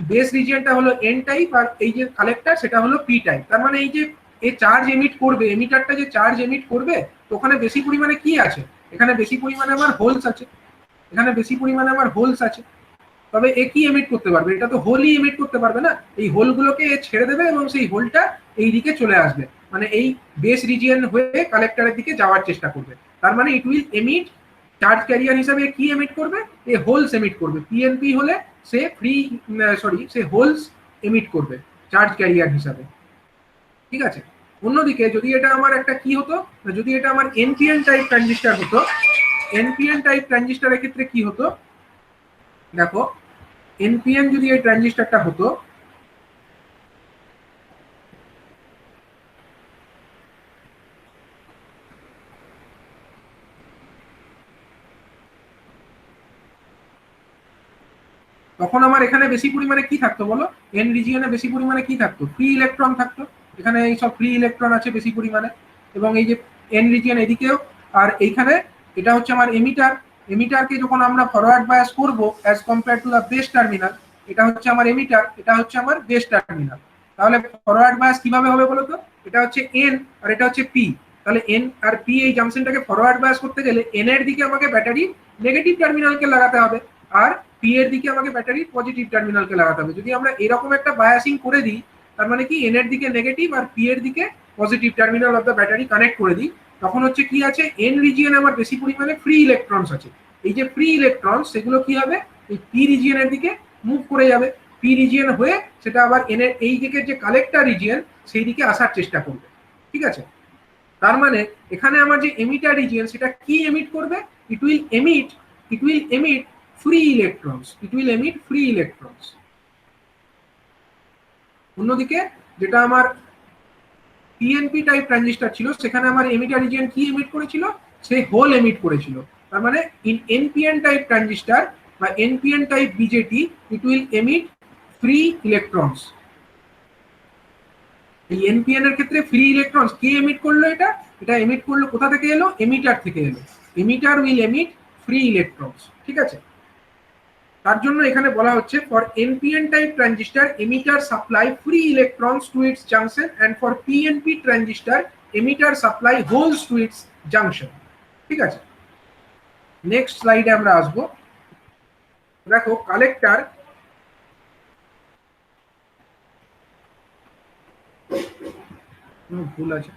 বেস রিজিয়নটা হলো এন টাইপ, আর এই যে কালেক্টর সেটা হলো পি টাইপ। তার মানে এই যে এই চার্জ এমিট করবে, এমিটারটা যে চার্জ এমিট করবে, তো ওখানে বেশি পরিমাণে কি আছে, এখানে বেশি পরিমাণে আমার হোলস আছে, এখানে বেশি পরিমাণে আমার হোলস আছে। তবে এ কি এমিট করতে পারবে, এটা তো হোলই এমিট করতে পারবে না, এই হোলগুলোকে এ ছেড়ে দেবে এবং সেই হোলটা এই দিকে চলে আসবে, মানে এই বেস রিজিয়ন হয়ে কালেক্টরের দিকে যাওয়ার চেষ্টা করবে। তার মানে it will emit charge carrier হিসাবে কি এমিট করবে, এ হোলস এমিট করবে। পিএনপি হলে সে সে হোলস এমিট করবে চার্জ ক্যারিয়ার হিসাবে, ঠিক আছে। অন্যদিকে যদি এটা আমার একটা কি হতো, যদি এটা আমার এনপিএন টাইপ ট্রানজিস্টর হতো, এনপিএন টাইপ ট্রানজিস্টরের ক্ষেত্রে কি হতো, দেখো এনপিএন যদি এই ট্রানজিস্টরটা হতো, তখন আমার এখানে বেশি পরিমাণে কি থাকতো বলো, এন রিজিয়নে বেশি পরিমাণে কি থাকতো, ফ্রি ইলেকট্রন থাকতো। এখানে এই সব ফ্রি ইলেকট্রন আছে বেশি পরিমাণে, এবং এই যে এন রিজিয়ন এদিকেও, আর এইখানে এটা হচ্ছে আমার এমিটার। এমিটারকে যখন আমরা ফরওয়ার্ড বায়াস করব as compare to the base terminal, এটা হচ্ছে আমার এমিটার, এটা হচ্ছে আমার বেস টার্মিনাল। তাহলে ফরওয়ার্ড বায়াস কিভাবে হবে বলো তো, এটা হচ্ছে এন আর এটা হচ্ছে পি। তাহলে এন আর পি এই জাংশনটাকে ফরওয়ার্ড বায়াস করতে গেলে এন এর দিকে আমাকে ব্যাটারি নেগেটিভ টার্মিনালকে লাগাতে হবে, আর পি এর দিকে আমাকে ব্যাটারি পজিটিভ টার্মিনালকে লাগাতে হবে। যদি আমরা এরকম একটা বায়াসিং করে দিই, তার মানে কি এন এর দিকে নেগেটিভ আর পি এর দিকে positive terminal of the battery connect করে দিই, তখন হচ্ছে কি আছে, এন রিজিয়নে আমার বেশি পরিমাণে ফ্রি ইলেকট্রনস আছে। এই যে ফ্রি ইলেকট্রনস সেগুলো কি হবে, এই পি রিজিয়নের দিকে মুভ করে যাবে, পি রিজিয়ন হয়ে সেটা আবার এন এর এই দিকে যে কালেক্টর রিজিয়ন সেই দিকে আসার চেষ্টা করবে, ঠিক আছে। তার মানে এখানে আমার যে এমিটার রিজিয়ন সেটা কি এমিট করবে, it will emit free electrons, it will emit free electrons। অন্যদিকে যেটা আমার পিএনপি টাইপ ট্রানজিস্টর ছিল, সেখানে আমার এমিটার রিজিয়ন কি এমিট করেছিল, সে হোল এমিট করেছিল। তার মানে ইন এনপিএন টাইপ ট্রানজিস্টর বা NPN type BJD, it will emit free electrons. এই এনপিএন এর ক্ষেত্রে ফ্রি ইলেকট্রনস কে এমিট করলো, এটা এমিট করলো কোথা থেকে এলো, এমিটার থেকে এলো। Emitter will emit free electrons, ঠিক আছে। তার জন্য এখানে বলা হচ্ছে for NPN type transistor emitter supply free electrons to its junction and for PNP transistor emitter supply holes to its junction, ঠিক আছে। নেক্সট স্লাইডে আমরা আসবো। দেখো কালেক্টর, ভুল আছে,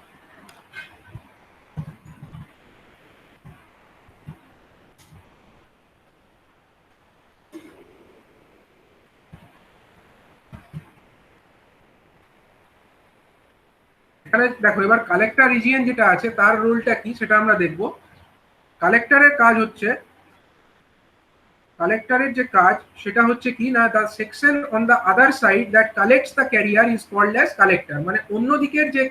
এখানে দেখো এবার কালেক্টর রিজিয়ন যেটা আছে তার রোলটা কি সেটা আমরা দেখব। কালেক্টরের কাজ হচ্ছে, কালেক্টরের যে কাজ সেটা হচ্ছে কি না, the section on the other side that collects the carrier is called as collector. মানে অন্য দিকের যে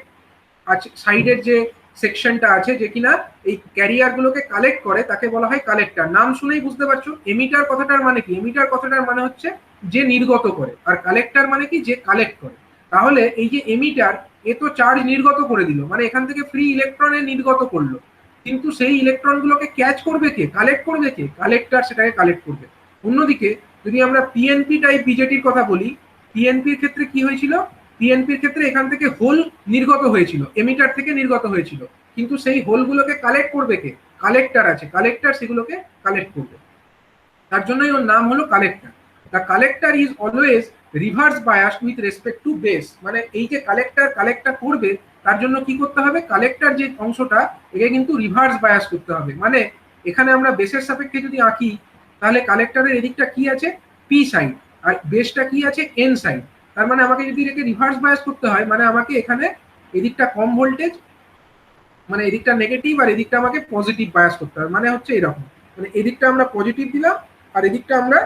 সাইডের যে সেকশনটা আছে যে কিনা এই ক্যারিয়ার গুলোকে কালেক্ট করে তাকে বলা হয় কালেক্টর। নাম শুনেই বুঝতে পারছো এমিটার কথাটার মানে কি, এমিটার কথাটার মানে হচ্ছে যে নির্গত করে, আর কালেক্টর মানে কি যে কালেক্ট করে। তাহলে এই যে এমিটার, এ তো চার্জ নির্গত করে দিল, মানে এখান থেকে ফ্রি ইলেকট্রনের নির্গত করলো, কিন্তু সেই ইলেকট্রন গুলোকে ক্যাচ করবে কে, কালেক্ট করবে কে, কালেক্টর সেটাকে কালেক্ট করবে। অন্যদিকে যদি আমরা পিএনপি টাইপ বিজেটির কথা বলি, পিএনপির ক্ষেত্রে কি হয়েছিল, পিএনপির ক্ষেত্রে এখান থেকে হোল নির্গত হয়েছিল, এমিটার থেকে নির্গত হয়েছিল, কিন্তু সেই হোলগুলোকে কালেক্ট করবে কে, কালেক্টর আছে, কালেক্টর সেগুলোকে কালেক্ট করবে। তার জন্যই ওর নাম হলো collector. The collector is always reverse biased with respect to base. মানে এই যে কালেক্টর করবে, তার জন্য কি করতে হবে, কালেক্টর যে অংশটা একে কিন্তু রিভার্স বায়াস করতে হবে। মানে এখানে আমরা বেসের সাপেক্ষে যদি আঁকি, তাহলে কালেক্টরের এদিকটা কি আছে, পি সাইড, আর বেসটা কি আছে, এন সাইড। তার মানে আমাকে যদি এটাকে রিভার্স বায়াস করতে হয়, মানে আমাকে এখানে এদিকটা কম ভোল্টেজ, মানে এদিকটা নেগেটিভ, আর এদিকটা আমাকে পজিটিভ বায়াস করতে হবে। মানে হচ্ছে এরকম, মানে এদিকটা আমরা পজিটিভ দিলাম আর এদিকটা আমরা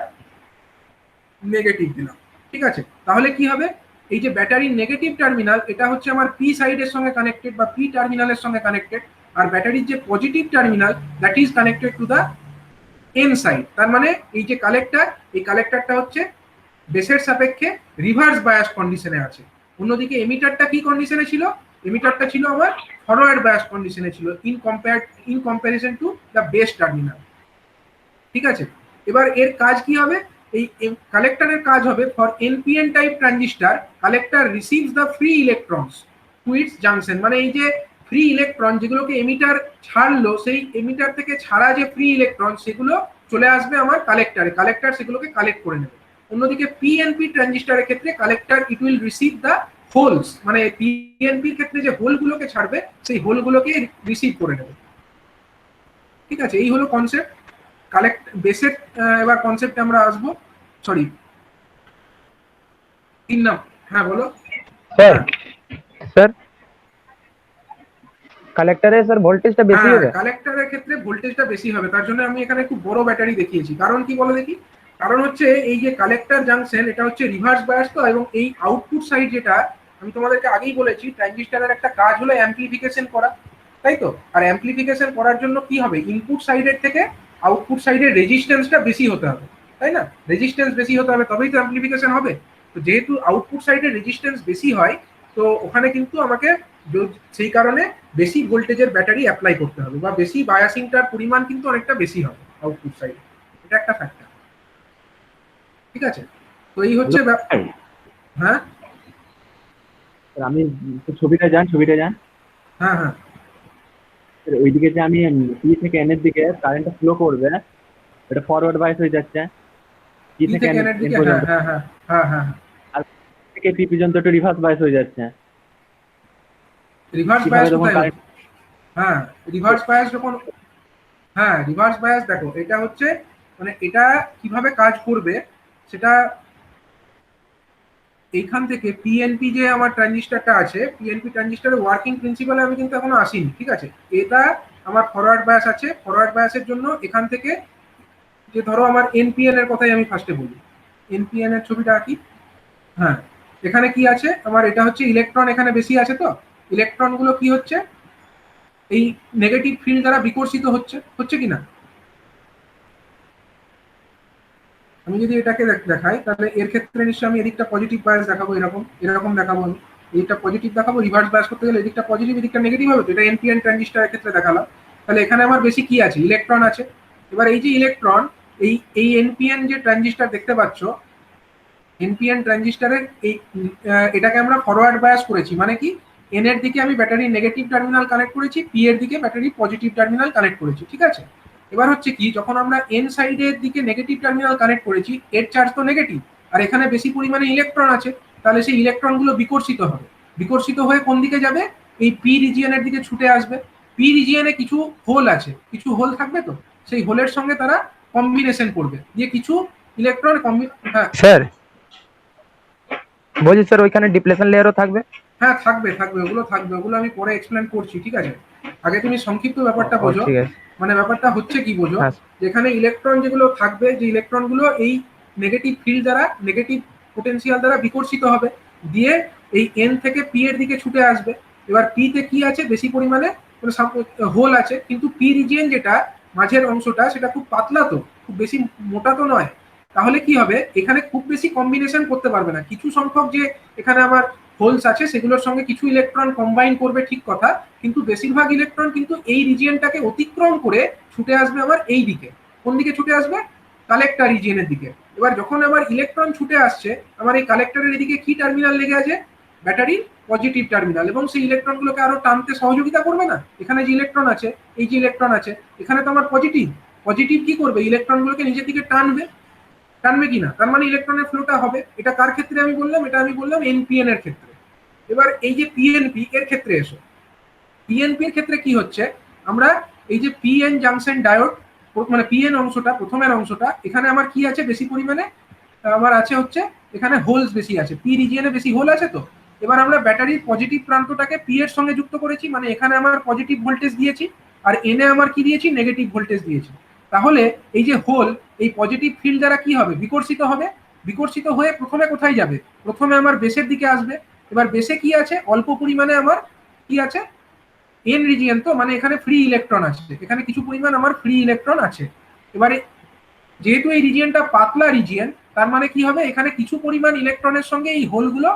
নেগেটিভ দিলাম, ঠিক আছে। তাহলে কি হবে, এই যে ব্যাটারির নেগেটিভ টার্মিনাল এটা হচ্ছে আমার পি সাইডের সঙ্গে কানেক্টেড বা পি টার্মিনালের সঙ্গে কানেক্টেড, আর ব্যাটারির যে positive terminal that is connected to the N side. তার মানে এই যে কালেক্টর, এই কালেক্টরটা হচ্ছে বেসের সাপেক্ষে রিভার্স বায়াস কন্ডিশনে আছে। অন্যদিকে এমিটারটা কি কন্ডিশনে ছিল, এমিটারটা ছিল আমার ফরওয়ার্ড বায়াস কন্ডিশনে ছিল in comparison to the base terminal, ঠিক আছে। এবার এর কাজ কি হবে, এই কালেক্টরের কাজ হবে for NPN type transistor collector receives the free electrons to its junction, মানে এই যে ফ্রি ইলেকট্রন যেগুলোকে এমিটার ছাড়লো সেই এমিটার থেকে ছাড়া যে ফ্রি ইলেকট্রন সেগুলো চলে আসবে আমার কালেক্টরে, কালেক্টর সেগুলোকে কালেক্ট করে নেবে। অন্যদিকে পিএনপি ট্রানজিস্টারের ক্ষেত্রে collector it will receive the holes, মানে পিএনপির ক্ষেত্রে যে হোলগুলোকে ছাড়বে সেই হোলগুলোকে রিসিভ করে নেবে। ঠিক আছে, এই হলো কনসেপ্ট কালেক্ট বেসের। এবার কনসেপ্টে আমরা আসবো, সরি 3 নাম্বার। হ্যাঁ বলো স্যার স্যার কালেক্টরে স্যার ভোল্টেজটা বেশি হবে। কালেক্টরের ক্ষেত্রে ভোল্টেজটা বেশি হবে, তার জন্য আমি এখানে একটু বড় ব্যাটারি দেখিয়েছি। কারণ কি বলো দেখি, কারণ হচ্ছে এই যে কালেক্টর জাংশন এটা হচ্ছে রিভার্স বায়াস তো, এবং এই আউটপুট সাইড যেটা আমি তোমাদেরকে আগেই বলেছি ট্রানজিস্টরের একটা কাজ হলো অ্যাম্পলিফিকেশন করা, তাই তো। আর অ্যাম্পলিফিকেশন করার জন্য কি হবে, ইনপুট সাইডের থেকে আউটপুট সাইডের রেজিস্ট্যান্সটা বেশি হতে হবে, তাই না। রেজিস্ট্যান্স বেশি হতে হবে তবেই তো অ্যাম্পলিফিকেশন হবে। তো যেহেতু আউটপুট সাইডের রেজিস্ট্যান্স বেশি হয় তো ওখানে কিন্তু আমাকে সেই কারণে বেশি ভোল্টেজের ব্যাটারি অ্যাপ্লাই করতে হবে, বা বেশি বায়াসিংটার পরিমাণ কিন্তু অনেকটা বেশি হবে আউটপুট সাইডে, এটা একটা ফ্যাক্টর। ঠিক আছে, তো এই হচ্ছে হ্যাঁ আমি ছবিটা যান হ্যাঁ হ্যাঁ ওইদিকে যে আমি পি থেকে এন এর দিকে কারেন্টটা ফ্লো করবে, এটা ফরওয়ার্ড বাইস হয়ে যাচ্ছে পি থেকে এন পর্যন্ত, হ্যাঁ হ্যাঁ হ্যাঁ হ্যাঁ আর থেকে পি পর্যন্ত একটু রিভার্স বাইস হয়ে যাচ্ছে। রিভার্স বায়াস কোথায়? হ্যাঁ রিভার্স বায়াস যখন, হ্যাঁ রিভার্স বায়াস দেখো এটা হচ্ছে মানে এটা কিভাবে কাজ করবে সেটা এইখান থেকে পিএনপি যে আমার ট্রানজিস্টারটা আছে, পিএনপি ট্রানজিস্টারের ওয়ার্কিং প্রিন্সিপালে আমি কিন্তু এখনো আসিনি। ঠিক আছে, এটা আমার ফরওয়ার্ড বায়াস আছে, ফরওয়ার্ড বায়াসের জন্য এখান থেকে যে ধরো আমার এনপিএন এর কথাই আমি ফার্স্টে বলি, এনপিএন এর ছবিটা আঁকি। হ্যাঁ এখানে কি আছে আমার, এটা হচ্ছে ইলেকট্রন এখানে বেশি আছে, তো ইলেকট্রন গুলো কি হচ্ছে এই নেগেটিভ ফিল্ড দ্বারা বিকর্ষিত হচ্ছে কি না। আমি যদি এটাকে দেখাই তাহলে এর ক্ষেত্রে নিশ্চয়ই আমি এদিকটা পজিটিভ বায়াস দেখাবো, এরকম দেখাবো। আমি এইটা পজিটিভ দেখাবো, রিভার্স বায়াস করতে গেলে এদিকটা পজিটিভ এদিকটা নেগেটিভ হবে, তো এটা এনপিএন ট্রানজিস্টারের ক্ষেত্রে দেখালাম। তাহলে এখানে আমার বেশি কি আছে, ইলেকট্রন আছে। এবার এই যে ইলেকট্রন, এই এনপিএন যে ট্রানজিস্টার দেখতে পাচ্ছ, এনপিএন ট্রানজিস্টারের এই এটাকে আমরা ফরওয়ার্ড বায়াস করেছি, মানে কি এন এর দিকে আমি ব্যাটারি নেগেটিভ টার্মিনাল কানেক্ট করেছি, পি এর দিকে ব্যাটারি পজিটিভ টার্মিনাল কানেক্ট করেছি। ঠিক আছে, এবার হচ্ছে কি যখন আমরা এন সাইডের দিকে নেগেটিভ টার্মিনাল কানেক্ট করেছি, এর চার্জ তো নেগেটিভ আর এখানে বেশি পরিমাণে ইলেকট্রন আছে, তাহলে সেই ইলেকট্রনগুলো বিকর্ষিত হবে, বিকর্ষিত হয়ে কোন দিকে যাবে, এই পি রিজিয়নের দিকে ছুটে আসবে। পি রিজিয়নে কিছু হোল আছে, কিছু হোল থাকবে, তো সেই হোলের সঙ্গে তারা কম্বিনেশন করবে দিয়ে কিছু ইলেকট্রন হ্যাঁ স্যার বলছি স্যার ওইখানে ডিপ্লেশন লেয়ারও থাকবে। হ্যাঁ থাকবে ওগুলো থাকবে, ওগুলো আমি পরে এক্সপ্লেন করছি। ঠিক আছে, আগে তুমি সংক্ষিপ্ত ব্যাপারটা বোঝো, ঠিক আছে মানে ব্যাপারটা হচ্ছে কি বোঝো, হ্যাঁ। যেখানে ইলেকট্রন যেগুলো থাকবে, যে ইলেকট্রন গুলো এই নেগেটিভ ফিল্ড দ্বারা নেগেটিভ পোটেনশিয়াল দ্বারা বিকর্ষিত হবে দিয়ে এই এন থেকে পি এর দিকে ছুটে আসবে। এবার পি তে কি আছে, বেশি পরিমাণে হোল আছে, কিন্তু পি রিজিয়ন যেটা মাঝের অংশটা সেটা খুব পাতলা, তো খুব বেশি মোটা তো নয়। তাহলে কি হবে, এখানে খুব বেশি কম্বিনেশন করতে পারবে না, কিছু সংখ্যক যে এখানে আমার হোলস আছে সেগুলোর সঙ্গে কিছু ইলেকট্রন কম্বাইন করবে, ঠিক কথা, কিন্তু বেশিরভাগ ইলেকট্রন কিন্তু এই রিজিয়নটাকে অতিক্রম করে ছুটে আসবে আমার এই দিকে। কোন দিকে ছুটে আসবে, কালেক্টর রিজিয়নের দিকে। এবার যখন আমার ইলেকট্রন ছুটে আসছে, আমার এই কালেক্টরের এদিকে কি টার্মিনাল লেগে আছে, ব্যাটারির পজিটিভ টার্মিনাল, এবং সেই ইলেকট্রনগুলোকে আরো টানতে সহযোগিতা করবে না। এখানে যে ইলেকট্রন আছে, এই যে ইলেকট্রন আছে এখানে তো আমার পজিটিভ, পজিটিভ কি করবে, ইলেকট্রনগুলোকে নিজের দিকে টানবে কিনা, তার মানে ইলেকট্রনের ফ্লোটা হবে। এটা কার ক্ষেত্রে আমি বললাম, এটা আমি বললাম এনপিএন এর ক্ষেত্রে। এবার এই যে পিএনপি এর ক্ষেত্রে এসো, পিএনপি এর ক্ষেত্রে কি হচ্ছে, আমরা এই যে পিএন জাংশন ডায়োড, মানে পিএন অংশটা প্রথমের অংশটা, এখানে আমার কি আছে বেশি পরিমাণে, আমার আছে হচ্ছে এখানে হোলস বেশি আছে, পি রিজিয়নে বেশি হোল আছে। তো এবার আমরা ব্যাটারির পজিটিভ প্রান্তটাকে পি এর সঙ্গে যুক্ত করেছি, মানে এখানে আমার পজিটিভ ভোল্টেজ দিয়েছি আর এনে আমার কি দিয়েছি, নেগেটিভ ভোল্টেজ দিয়েছি। তাহলে এই যে হোল, এই পজিটিভ ফিল্ড দ্বারা কি হবে, বিকর্ষিত হবে, বিকর্ষিত হয়ে প্রথমে কোথায় যাবে, প্রথমে আমার বেসের দিকে আসবে। এবার বেসে কি আছে, অল্প পরিমাণে আমার কি আছে, এন রিজিয়ন, তো মানে এখানে ফ্রি ইলেকট্রন আছে, এখানে কিছু পরিমাণ আমার ফ্রি ইলেকট্রন আছে। এবারে যেহেতু এই রিজিয়নটা পাতলা রিজিয়ন, তার মানে কি হবে, এখানে কিছু পরিমাণ ইলেকট্রনের সঙ্গে এই হোলগুলো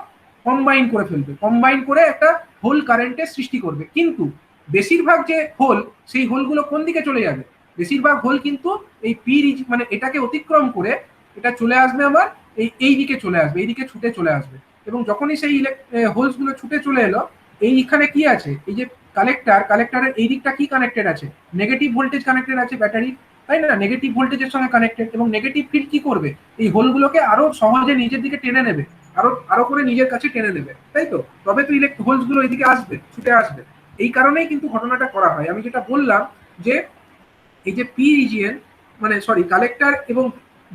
কম্বাইন করে ফেলবে, কম্বাইন করে একটা হোল কারেন্টের সৃষ্টি করবে। কিন্তু বেশিরভাগ যে হোল, সেই হোলগুলো কোন দিকে চলে যাবে, বেশিরভাগ হোল কিন্তু এই পি মানে এটাকে অতিক্রম করে এটা চলে আসবে আমার এই দিকে চলে আসবে, এই দিকে ছুটে চলে আসবে। এবং যখনই সেই হোলস গুলো ছুটে চলে এলো, এইখানে কি আছে, এই যে কালেক্টরের এই দিকটা কি কানেক্টেড আছে, নেগেটিভ ভোল্টেজ কানেক্টেড আছে ব্যাটারি, তাই না? নেগেটিভ ভোল্টেজের সঙ্গে কানেক্টেড, এবং নেগেটিভ ফিল্ড কি করবে, এই হোলগুলোকে আরো সহজে নিজের দিকে টেনে নেবে, আরো আরো করে নিজের কাছে টেনে নেবে, তাই তো? তবে তো হোলস গুলো এইদিকে আসবে, ছুটে আসবে। এই কারণেই কিন্তু ঘটনাটা করা হয়। আমি যেটা বললাম যে এই যে পি রিজিয়ন, মানে সরি কালেক্টর এবং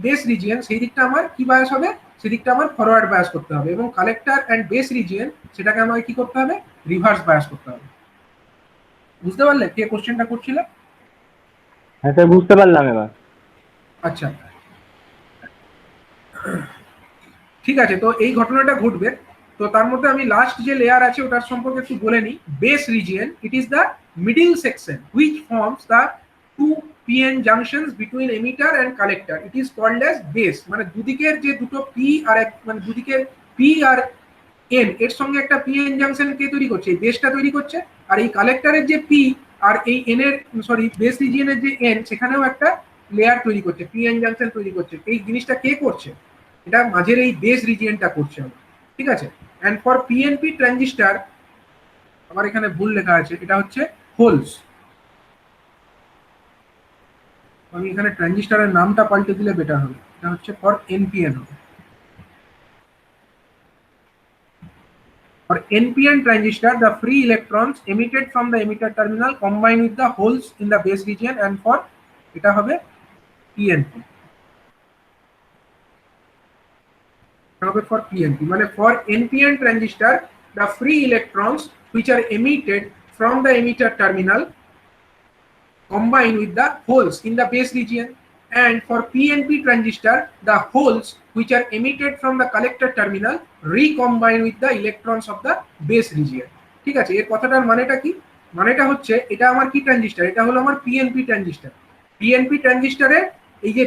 বেস রিজিয়ন, সেই দিকটা আমার কি বায়াস হবে, সেদিকটা আমার ফরওয়ার্ড বায়াস করতে হবে, এবং কালেক্টর অ্যান্ড বেস রিজিয়ন সেটাকে আমাকে কি করতে হবে, রিভার্স বায়াস করতে হবে। বুঝতে পারলে কে কোশ্চেনটা করছিল? হ্যাঁ স্যার, বুঝতে পারলাম এবার। আচ্ছা, ঠিক আছে। তো এই ঘটনাটা ঘটবে। তো তার মধ্যে আমি লাস্ট যে লেয়ার আছে ওটার সম্পর্কে একটু বলে নিই। Base region, it is the middle section which forms the two PN junctions between emitter and collector. It is called as base. মানে দুদিকের যে দুটো পি আর এক, মানে দুদিকের পি আর এন এর সঙ্গে একটা পিএন জাংশন কে তৈরি করছে, এই বেসটা তৈরি করছে। আর এই কালেক্টরের যে পি আর এই এন এর, সরি বেস রিজিয়নের যে এন, সেখানেও একটা লেয়ার তৈরি করছে, পিএন জাংশন তৈরি করছে। এই জিনিসটা কে করছে? এটা মাঝের এই বেস রিজিয়নটা করছে আমরা, ঠিক আছে? এন্ড ফর পিএনপি ট্রানজিস্টার, আমার এখানে ভুল লেখা আছে, এটা হচ্ছে হোলস। আমি এখানে ট্রানজিস্টারের নামটা পাল্টে দিলে বেটার হবে, এটা হচ্ছে ফর এনপিএন হবে। For NPN transistor, the free electrons emitted from the emitter terminal combine with the holes in the base region, and for এটা হবে PNP। হবে for PNP, মানে for NPN transistor, the free electrons which are emitted from the emitter terminal combine with the holes in the base region, and for PNP transistor, the holes which are emitted from the collector terminal recombine with the electrons of the base region। ঠিক আছে, এর কথাটার মানেটা কি? মানেটা হচ্ছে এটা আমার কি ট্রানজিস্টর, এটা হলো আমার পিএনপি ট্রানজিস্টর। পিএনপি ট্রানজিস্টরের এই যে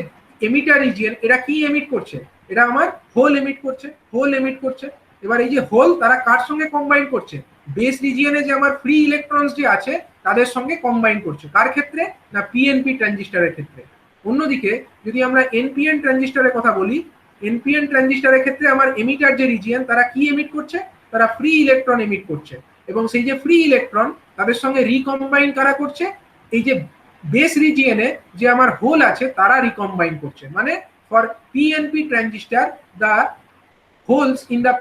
এমিটার রিজিয়ন, এটা কি এমিট করছে, এটা আমার হোল এমিট করছে, হোল এমিট করছে। এবার এই যে হোল, তারা কার সঙ্গে কম্বাইন করছে? বেস রিজিয়নে যে আমার ফ্রি ইলেকট্রনস যে আছে তাদের সঙ্গে কম্বাইন করছে। কার ক্ষেত্রে? না পিএনপি ট্রানজিস্টরের ক্ষেত্রে। অন্যদিকে যদি আমরা এনপিএন ট্রানজিস্টরের কথা বলি, এনপিএন ট্রানজিস্টরের ক্ষেত্রে আমার এমিটার যে রিজিয়ন, তারা কি এমিট করছে? তারা ফ্রি ইলেকট্রন এমিট করছে, এবং সেই যে ফ্রি ইলেকট্রন তাদের সঙ্গে রিকম্বাইন কারা করছে? এই যে বেস রিজিয়নে যে আমার হোল আছে তারা রিকম্বাইন করছে। মানে for PNP transistor, the holes in the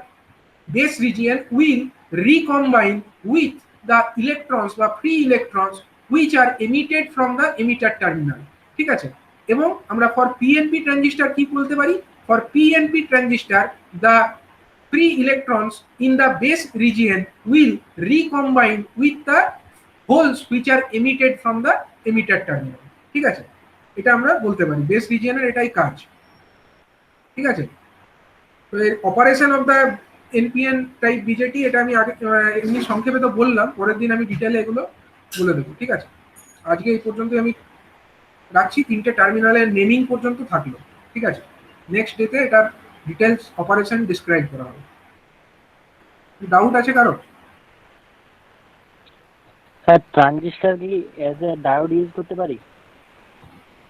base region will recombine with the electrons বা free electrons which are emitted from the emitter terminal। ঠিক আছে, এবং আমরা for PNP transistor কি বলতে পারি? For PNP transistor, the free electrons in the base region will recombine with the holes which are emitted from the emitter terminal। ঠিক আছে, এটা আমরা বলতে পারি বেস রিজিয়নের এটাই কাজ। ঠিক আছে, তো এর operation of the NPN type BJD, এটা আমি আগে এমনি সংক্ষেপে তো বললাম, পরের দিন আমি ডিটেলে এগুলো বলে দেবো। ঠিক আছে, আজকে এই পর্যন্ত আমি রাখছি, 3টে টার্মিনালের নেমিং পর্যন্ত থাকলো। ঠিক আছে, নেক্সট ডেতে এটার ডিটেলস অপারেশন ডিসক্রাইব করা হবে। ডাউট আছে কারো? স্যার ট্রানজিস্টার কি এজ এ ডায়োড ইউজ করতে পারি?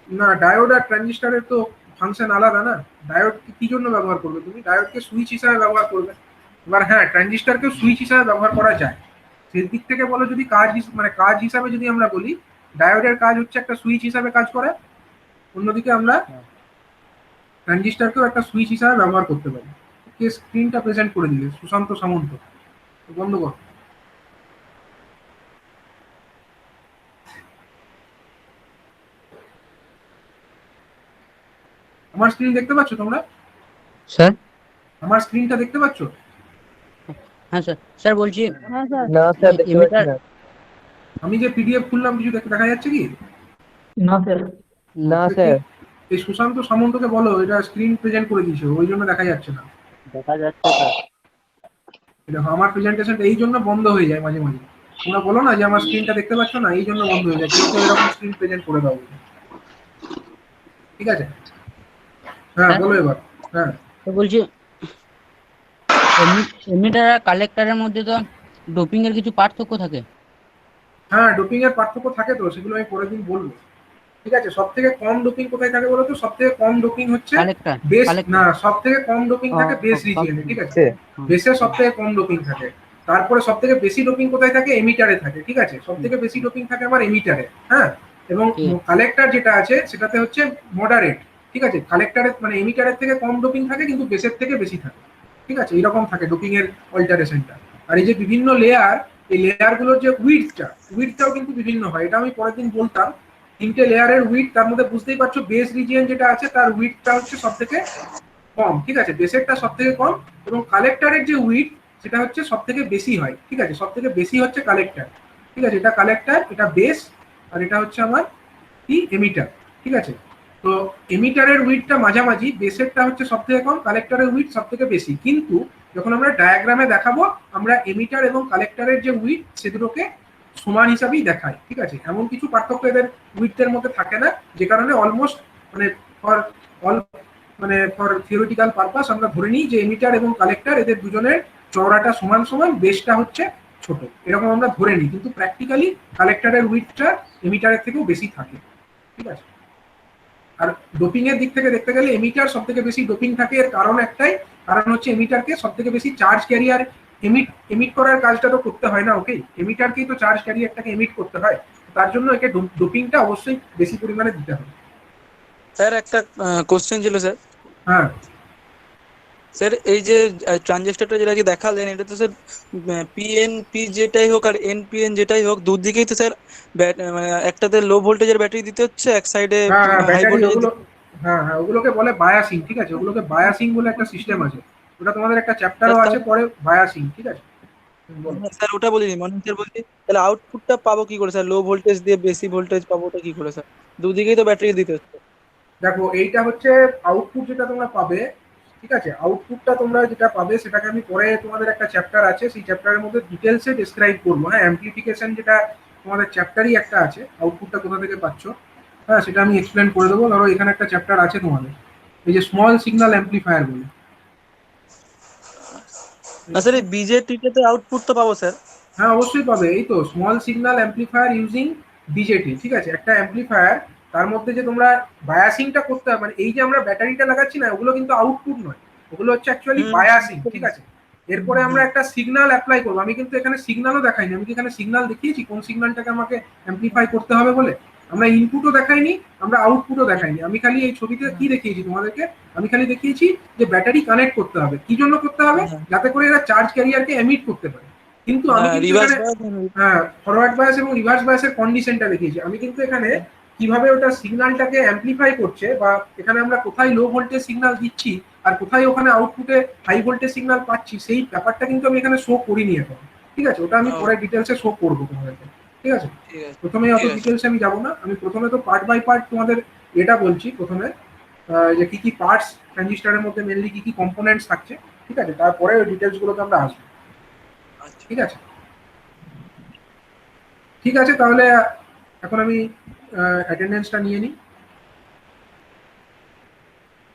না, ডায়োড আর ট্রানজিস্টারের তো ফাংশন আলাদা না। ডায়োড কি জন্য ব্যবহার করবে তুমি? ডায়োডকে সুইচ হিসাবে ব্যবহার করবে। এবার হ্যাঁ, ট্রানজিস্টারকে সুইচ হিসাবে ব্যবহার করা যায়। সেই দিক থেকে বলো, যদি মানে কাজ হিসাবে যদি আমরা বলি, ডায়োডের কাজ হচ্ছে একটা সুইচ হিসাবে কাজ করে। অন্যদিকে আমরা ট্রানজিস্টারকেও একটা সুইচ হিসাবে ব্যবহার করতে পারি। কে স্ক্রিনটা প্রেজেন্ট করে দিলে? সুশান্ত সামন্ত, বন্ধ কর। আমার স্ক্রিন দেখতে পাচ্ছ তোমরা? স্যার? আমার স্ক্রিনটা দেখতে পাচ্ছ? হ্যাঁ স্যার। স্যার বলছি হ্যাঁ স্যার। না স্যার, দেখতে পাচ্ছি না। আমি যে পিডিএফ খুললাম, কিছু দেখা যাচ্ছে কি? না স্যার। না স্যার, এই সুশান্ত সামন্তকে বলো এটা স্ক্রিন প্রেজেন্ট করে দিয়েছে, ওই জন্য দেখা যাচ্ছে না। দেখা যাচ্ছে স্যার। দেখো, আমার প্রেজেন্টেশনটা এই জন্য বন্ধ হয়ে যায় মাঝে মাঝে। তোমরা বলো না যে আমার স্ক্রিনটা দেখতে পাচ্ছ না, এই জন্য বন্ধ হয়ে যায়। কেউ কেউ এরকম স্ক্রিন প্রেজেন্ট করে দাও। ঠিক আছে, হ্যাঁ বলো এবার। হ্যাঁ, তো বলছি এমিটার আর কালেক্টরের মধ্যে তো ডোপিং এর কিছু পার্থক্য থাকে। হ্যাঁ ডোপিং এর পার্থক্য থাকে, তো সেগুলো আমি পরের দিন বলবো। ঠিক আছে, সব থেকে কম ডোপিং কোথায় থাকে বলো তো? সব থেকে কম ডোপিং হচ্ছে কালেক্টর বেস, কালেক্টর না, সব থেকে কম ডোপিং থাকে বেস রিজিয়নে, ঠিক আছে, বেসে সব থেকে কম ডোপিং থাকে। তারপরে সব থেকে বেশি ডোপিং কোথায় থাকে? এমিটারে থাকে, ঠিক আছে, সব থেকে বেশি ডোপিং থাকে আমার এমিটারে, হ্যাঁ। এবং ঠিক। কালেক্টর যেটা আছে সেটাতে হচ্ছে মডারেট, ঠিক আছে, কালেক্টরে মানে এমিটারের থেকে কম ডোপিং থাকে কিন্তু বেসের থেকে বেশি থাকে, ঠিক আছে, এরকম থাকে ডোপিং এর অল্টারেশনটা। আর এই যে বিভিন্ন লেয়ার, এই লেয়ার গুলোর যে উইডটাও কিন্তু বিভিন্ন হয়, এটা আমি পরের দিন বলতাম। 3টে লেয়ারের উইড, তার মধ্যে বুঝতেই পারছো বেস রিজিয়ন যেটা আছে তার উইডটা হচ্ছে সব থেকে কম, ঠিক আছে, বেসেরটা সব থেকে কম। এবং কালেক্টরের যে উইড সেটা হচ্ছে সব থেকে বেশি হয়, ঠিক আছে, সব থেকে বেশি হচ্ছে কালেক্টর, ঠিক আছে, এটা কালেক্টর, এটা বেস, আর এটা হচ্ছে আমার কি এমিটার, ঠিক আছে। তো এমিটারের উইডটা মাঝামাঝি, বেসেরটা হচ্ছে সব থেকে কম, কালেক্টরের উইড সব থেকে বেশি। কিন্তু যখন আমরা ডায়াগ্রামে দেখাবো, আমরা এমিটার এবং কালেক্টরের যে উইড সে দুটোকে সমান হিসাবেই দেখাই, ঠিক আছে, এমন কিছু পার্থক্য এদের উইডের মধ্যে থাকে না, যে কারণে অলমোস্ট মানে ফর অল মানে ফর থিওরিটিক্যাল পারপাস আমরা ধরে নিই যে এমিটার এবং কালেক্টর এদের দুজনের চওড়াটা সমান সমান, বেসটা হচ্ছে ছোট, এরকম আমরা ধরে নিই। কিন্তু প্র্যাকটিক্যালি কালেক্টরের উইডটা এমিটারের থেকেও বেশি থাকে, ঠিক আছে। আর ডোপিং এর দিক থেকে দেখতে গেলে এমিটার সব থেকে বেশি ডোপিং থাকে, এর কারণ একটাই, কারণ হচ্ছে এমিটারকে সব থেকে বেশি চার্জ ক্যারিয়ার এমিট করার কাজটা তো করতে হয় না, ওকে, এমিটারকেই তো চার্জ ক্যারিয়ারটাকে এমিট করতে হয়, তার জন্য একে ডোপিংটা অবশ্যই বেশি পরিমাণে দিতে হবে। স্যার একটা কোশ্চেন ছিল স্যার। হ্যাঁ স্যার এই যে ট্রানজিস্টরটা যেটা কি দেখালেন, এটা তো স্যার পিএনপি যেটাই হোক আর এনপিএন যেটাই হোক, দুদিকেই তো স্যার মানে একটাতে লো ভোল্টেজের ব্যাটারি দিতে হচ্ছে, এক সাইডে হ্যাঁ হ্যাঁ হাই ব্যাটারি, ভোল্টেজ। ওগুলো, হ্যাঁ হ্যাঁ ওগুলোকে বলে বায়াসিং, ঠিক আছে, ওগুলোকে বায়াসিং বলে একটা সিস্টেম আছে, ওটা তোমাদের একটা চ্যাপ্টারও আছে পরে, বায়াসিং, ঠিক আছে। বলো। স্যার ওটা বলিনি, মানে স্যার বলছি তাহলে আউটপুটটা পাবো কি করে স্যার? লো ভোল্টেজ দিয়ে বেশি ভোল্টেজ পাবো ওটা কি করে স্যার? দুদিকেই তো ব্যাটারি দিতে হচ্ছে। দেখো এইটা হচ্ছে আউটপুট যেটা তোমরা পাবে, ঠিক আছে, আউটপুটটা তোমরা যেটা পাবে সেটাকে আমি পরে, তোমাদের একটা চ্যাপ্টার আছে সেই চ্যাপ্টারের মধ্যে ডিটেলসে ডেসক্রাইব করবো, হ্যাঁ, অ্যাম্প্লিফিকেশন যেটা তোমাদের চ্যাপ্টারই একটা আছে, আউটপুটটা কোথা থেকে পাচ্ছ, হ্যাঁ, সেটা আমি এক্সপ্লেন করে দেবো। ধরো এখানে একটা চ্যাপ্টার আছে তোমাদের, এই যে স্মল সিগন্যাল অ্যাম্প্লিফায়ার বলে। না স্যার এই বিজেটিতে আউটপুট তো পাবো স্যার। হ্যাঁ অবশ্যই পাবে, এই তো small signal amplifier using BJD, ঠিক আছে, একটা অ্যাম্প্লিফায়ার, তার মধ্যে যে তোমরা বায়াসিংটা করতে হবে, মানে এই যে আমরা ব্যাটারিটা লাগাচ্ছি না, ওগুলো কিন্তু আউটপুট নয়, ওগুলো হচ্ছে অ্যাকচুয়ালি বায়াসিং, ঠিক আছে। এরপরে আমরা একটা সিগন্যাল অ্যাপ্লাই করবো, আমি কিন্তু এখানে সিগন্যালও দেখাইনি, আমি কি এখানে সিগন্যাল দেখিয়েছি কোন সিগন্যালটাকে আমাকে অ্যাম্প্লিফাই করতে হবে বলে? আমরা ইনপুটও দেখাইনি, আমরা আউটপুটও দেখাইনি, আমি খালি এই ছবিতে কি দেখিয়েছি তোমাদেরকে, আমি খালি দেখিয়েছি যে ব্যাটারি কানেক্ট করতে হবে, কি জন্য করতে হবে? যাতে করে এরা চার্জ ক্যারিয়ারকে এমিট করতে পারে। কিন্তু আমি কিন্তু এখানে হ্যাঁ ফরওয়ার্ড বায়াস এবং রিভার্স বায়াসের কন্ডিশনটা দেখিয়েছি, আমি কিন্তু এখানে কিভাবে ওটা সিগন্যালটাকে অ্যাম্প্লিফাই করছে, বা এখানে আমরা কোথায় লো ভোল্টেজ সিগন্যাল দিচ্ছি আর কোথায় ওখানে আউটপুটে হাই ভোল্টেজ সিগন্যাল পাচ্ছি, সেই ব্যাপারটা কিন্তু আমি এখানে শো করিনি এখন, ঠিক আছে, ওটা আমি পরে ডিটেলসে শো করবো তোমাদেরকে, ঠিক আছে। প্রথমে অত ডিটেলসে আমি যাবো না, আমি প্রথমে তো পার্ট বাই পার্ট তোমাদের এটা বলছি, প্রথমে যে কি কি পার্টস ট্রানজিস্টরের মধ্যে মেনলি কি কি কম্পোনেন্টস থাকছে, ঠিক আছে, তারপরে ওই ডিটেলস গুলোকে আমরা আসবো, ঠিক আছে। ঠিক আছে, তাহলে এখন আমি অ্যাটেন্ডেন্সটা নিয়ে নিই।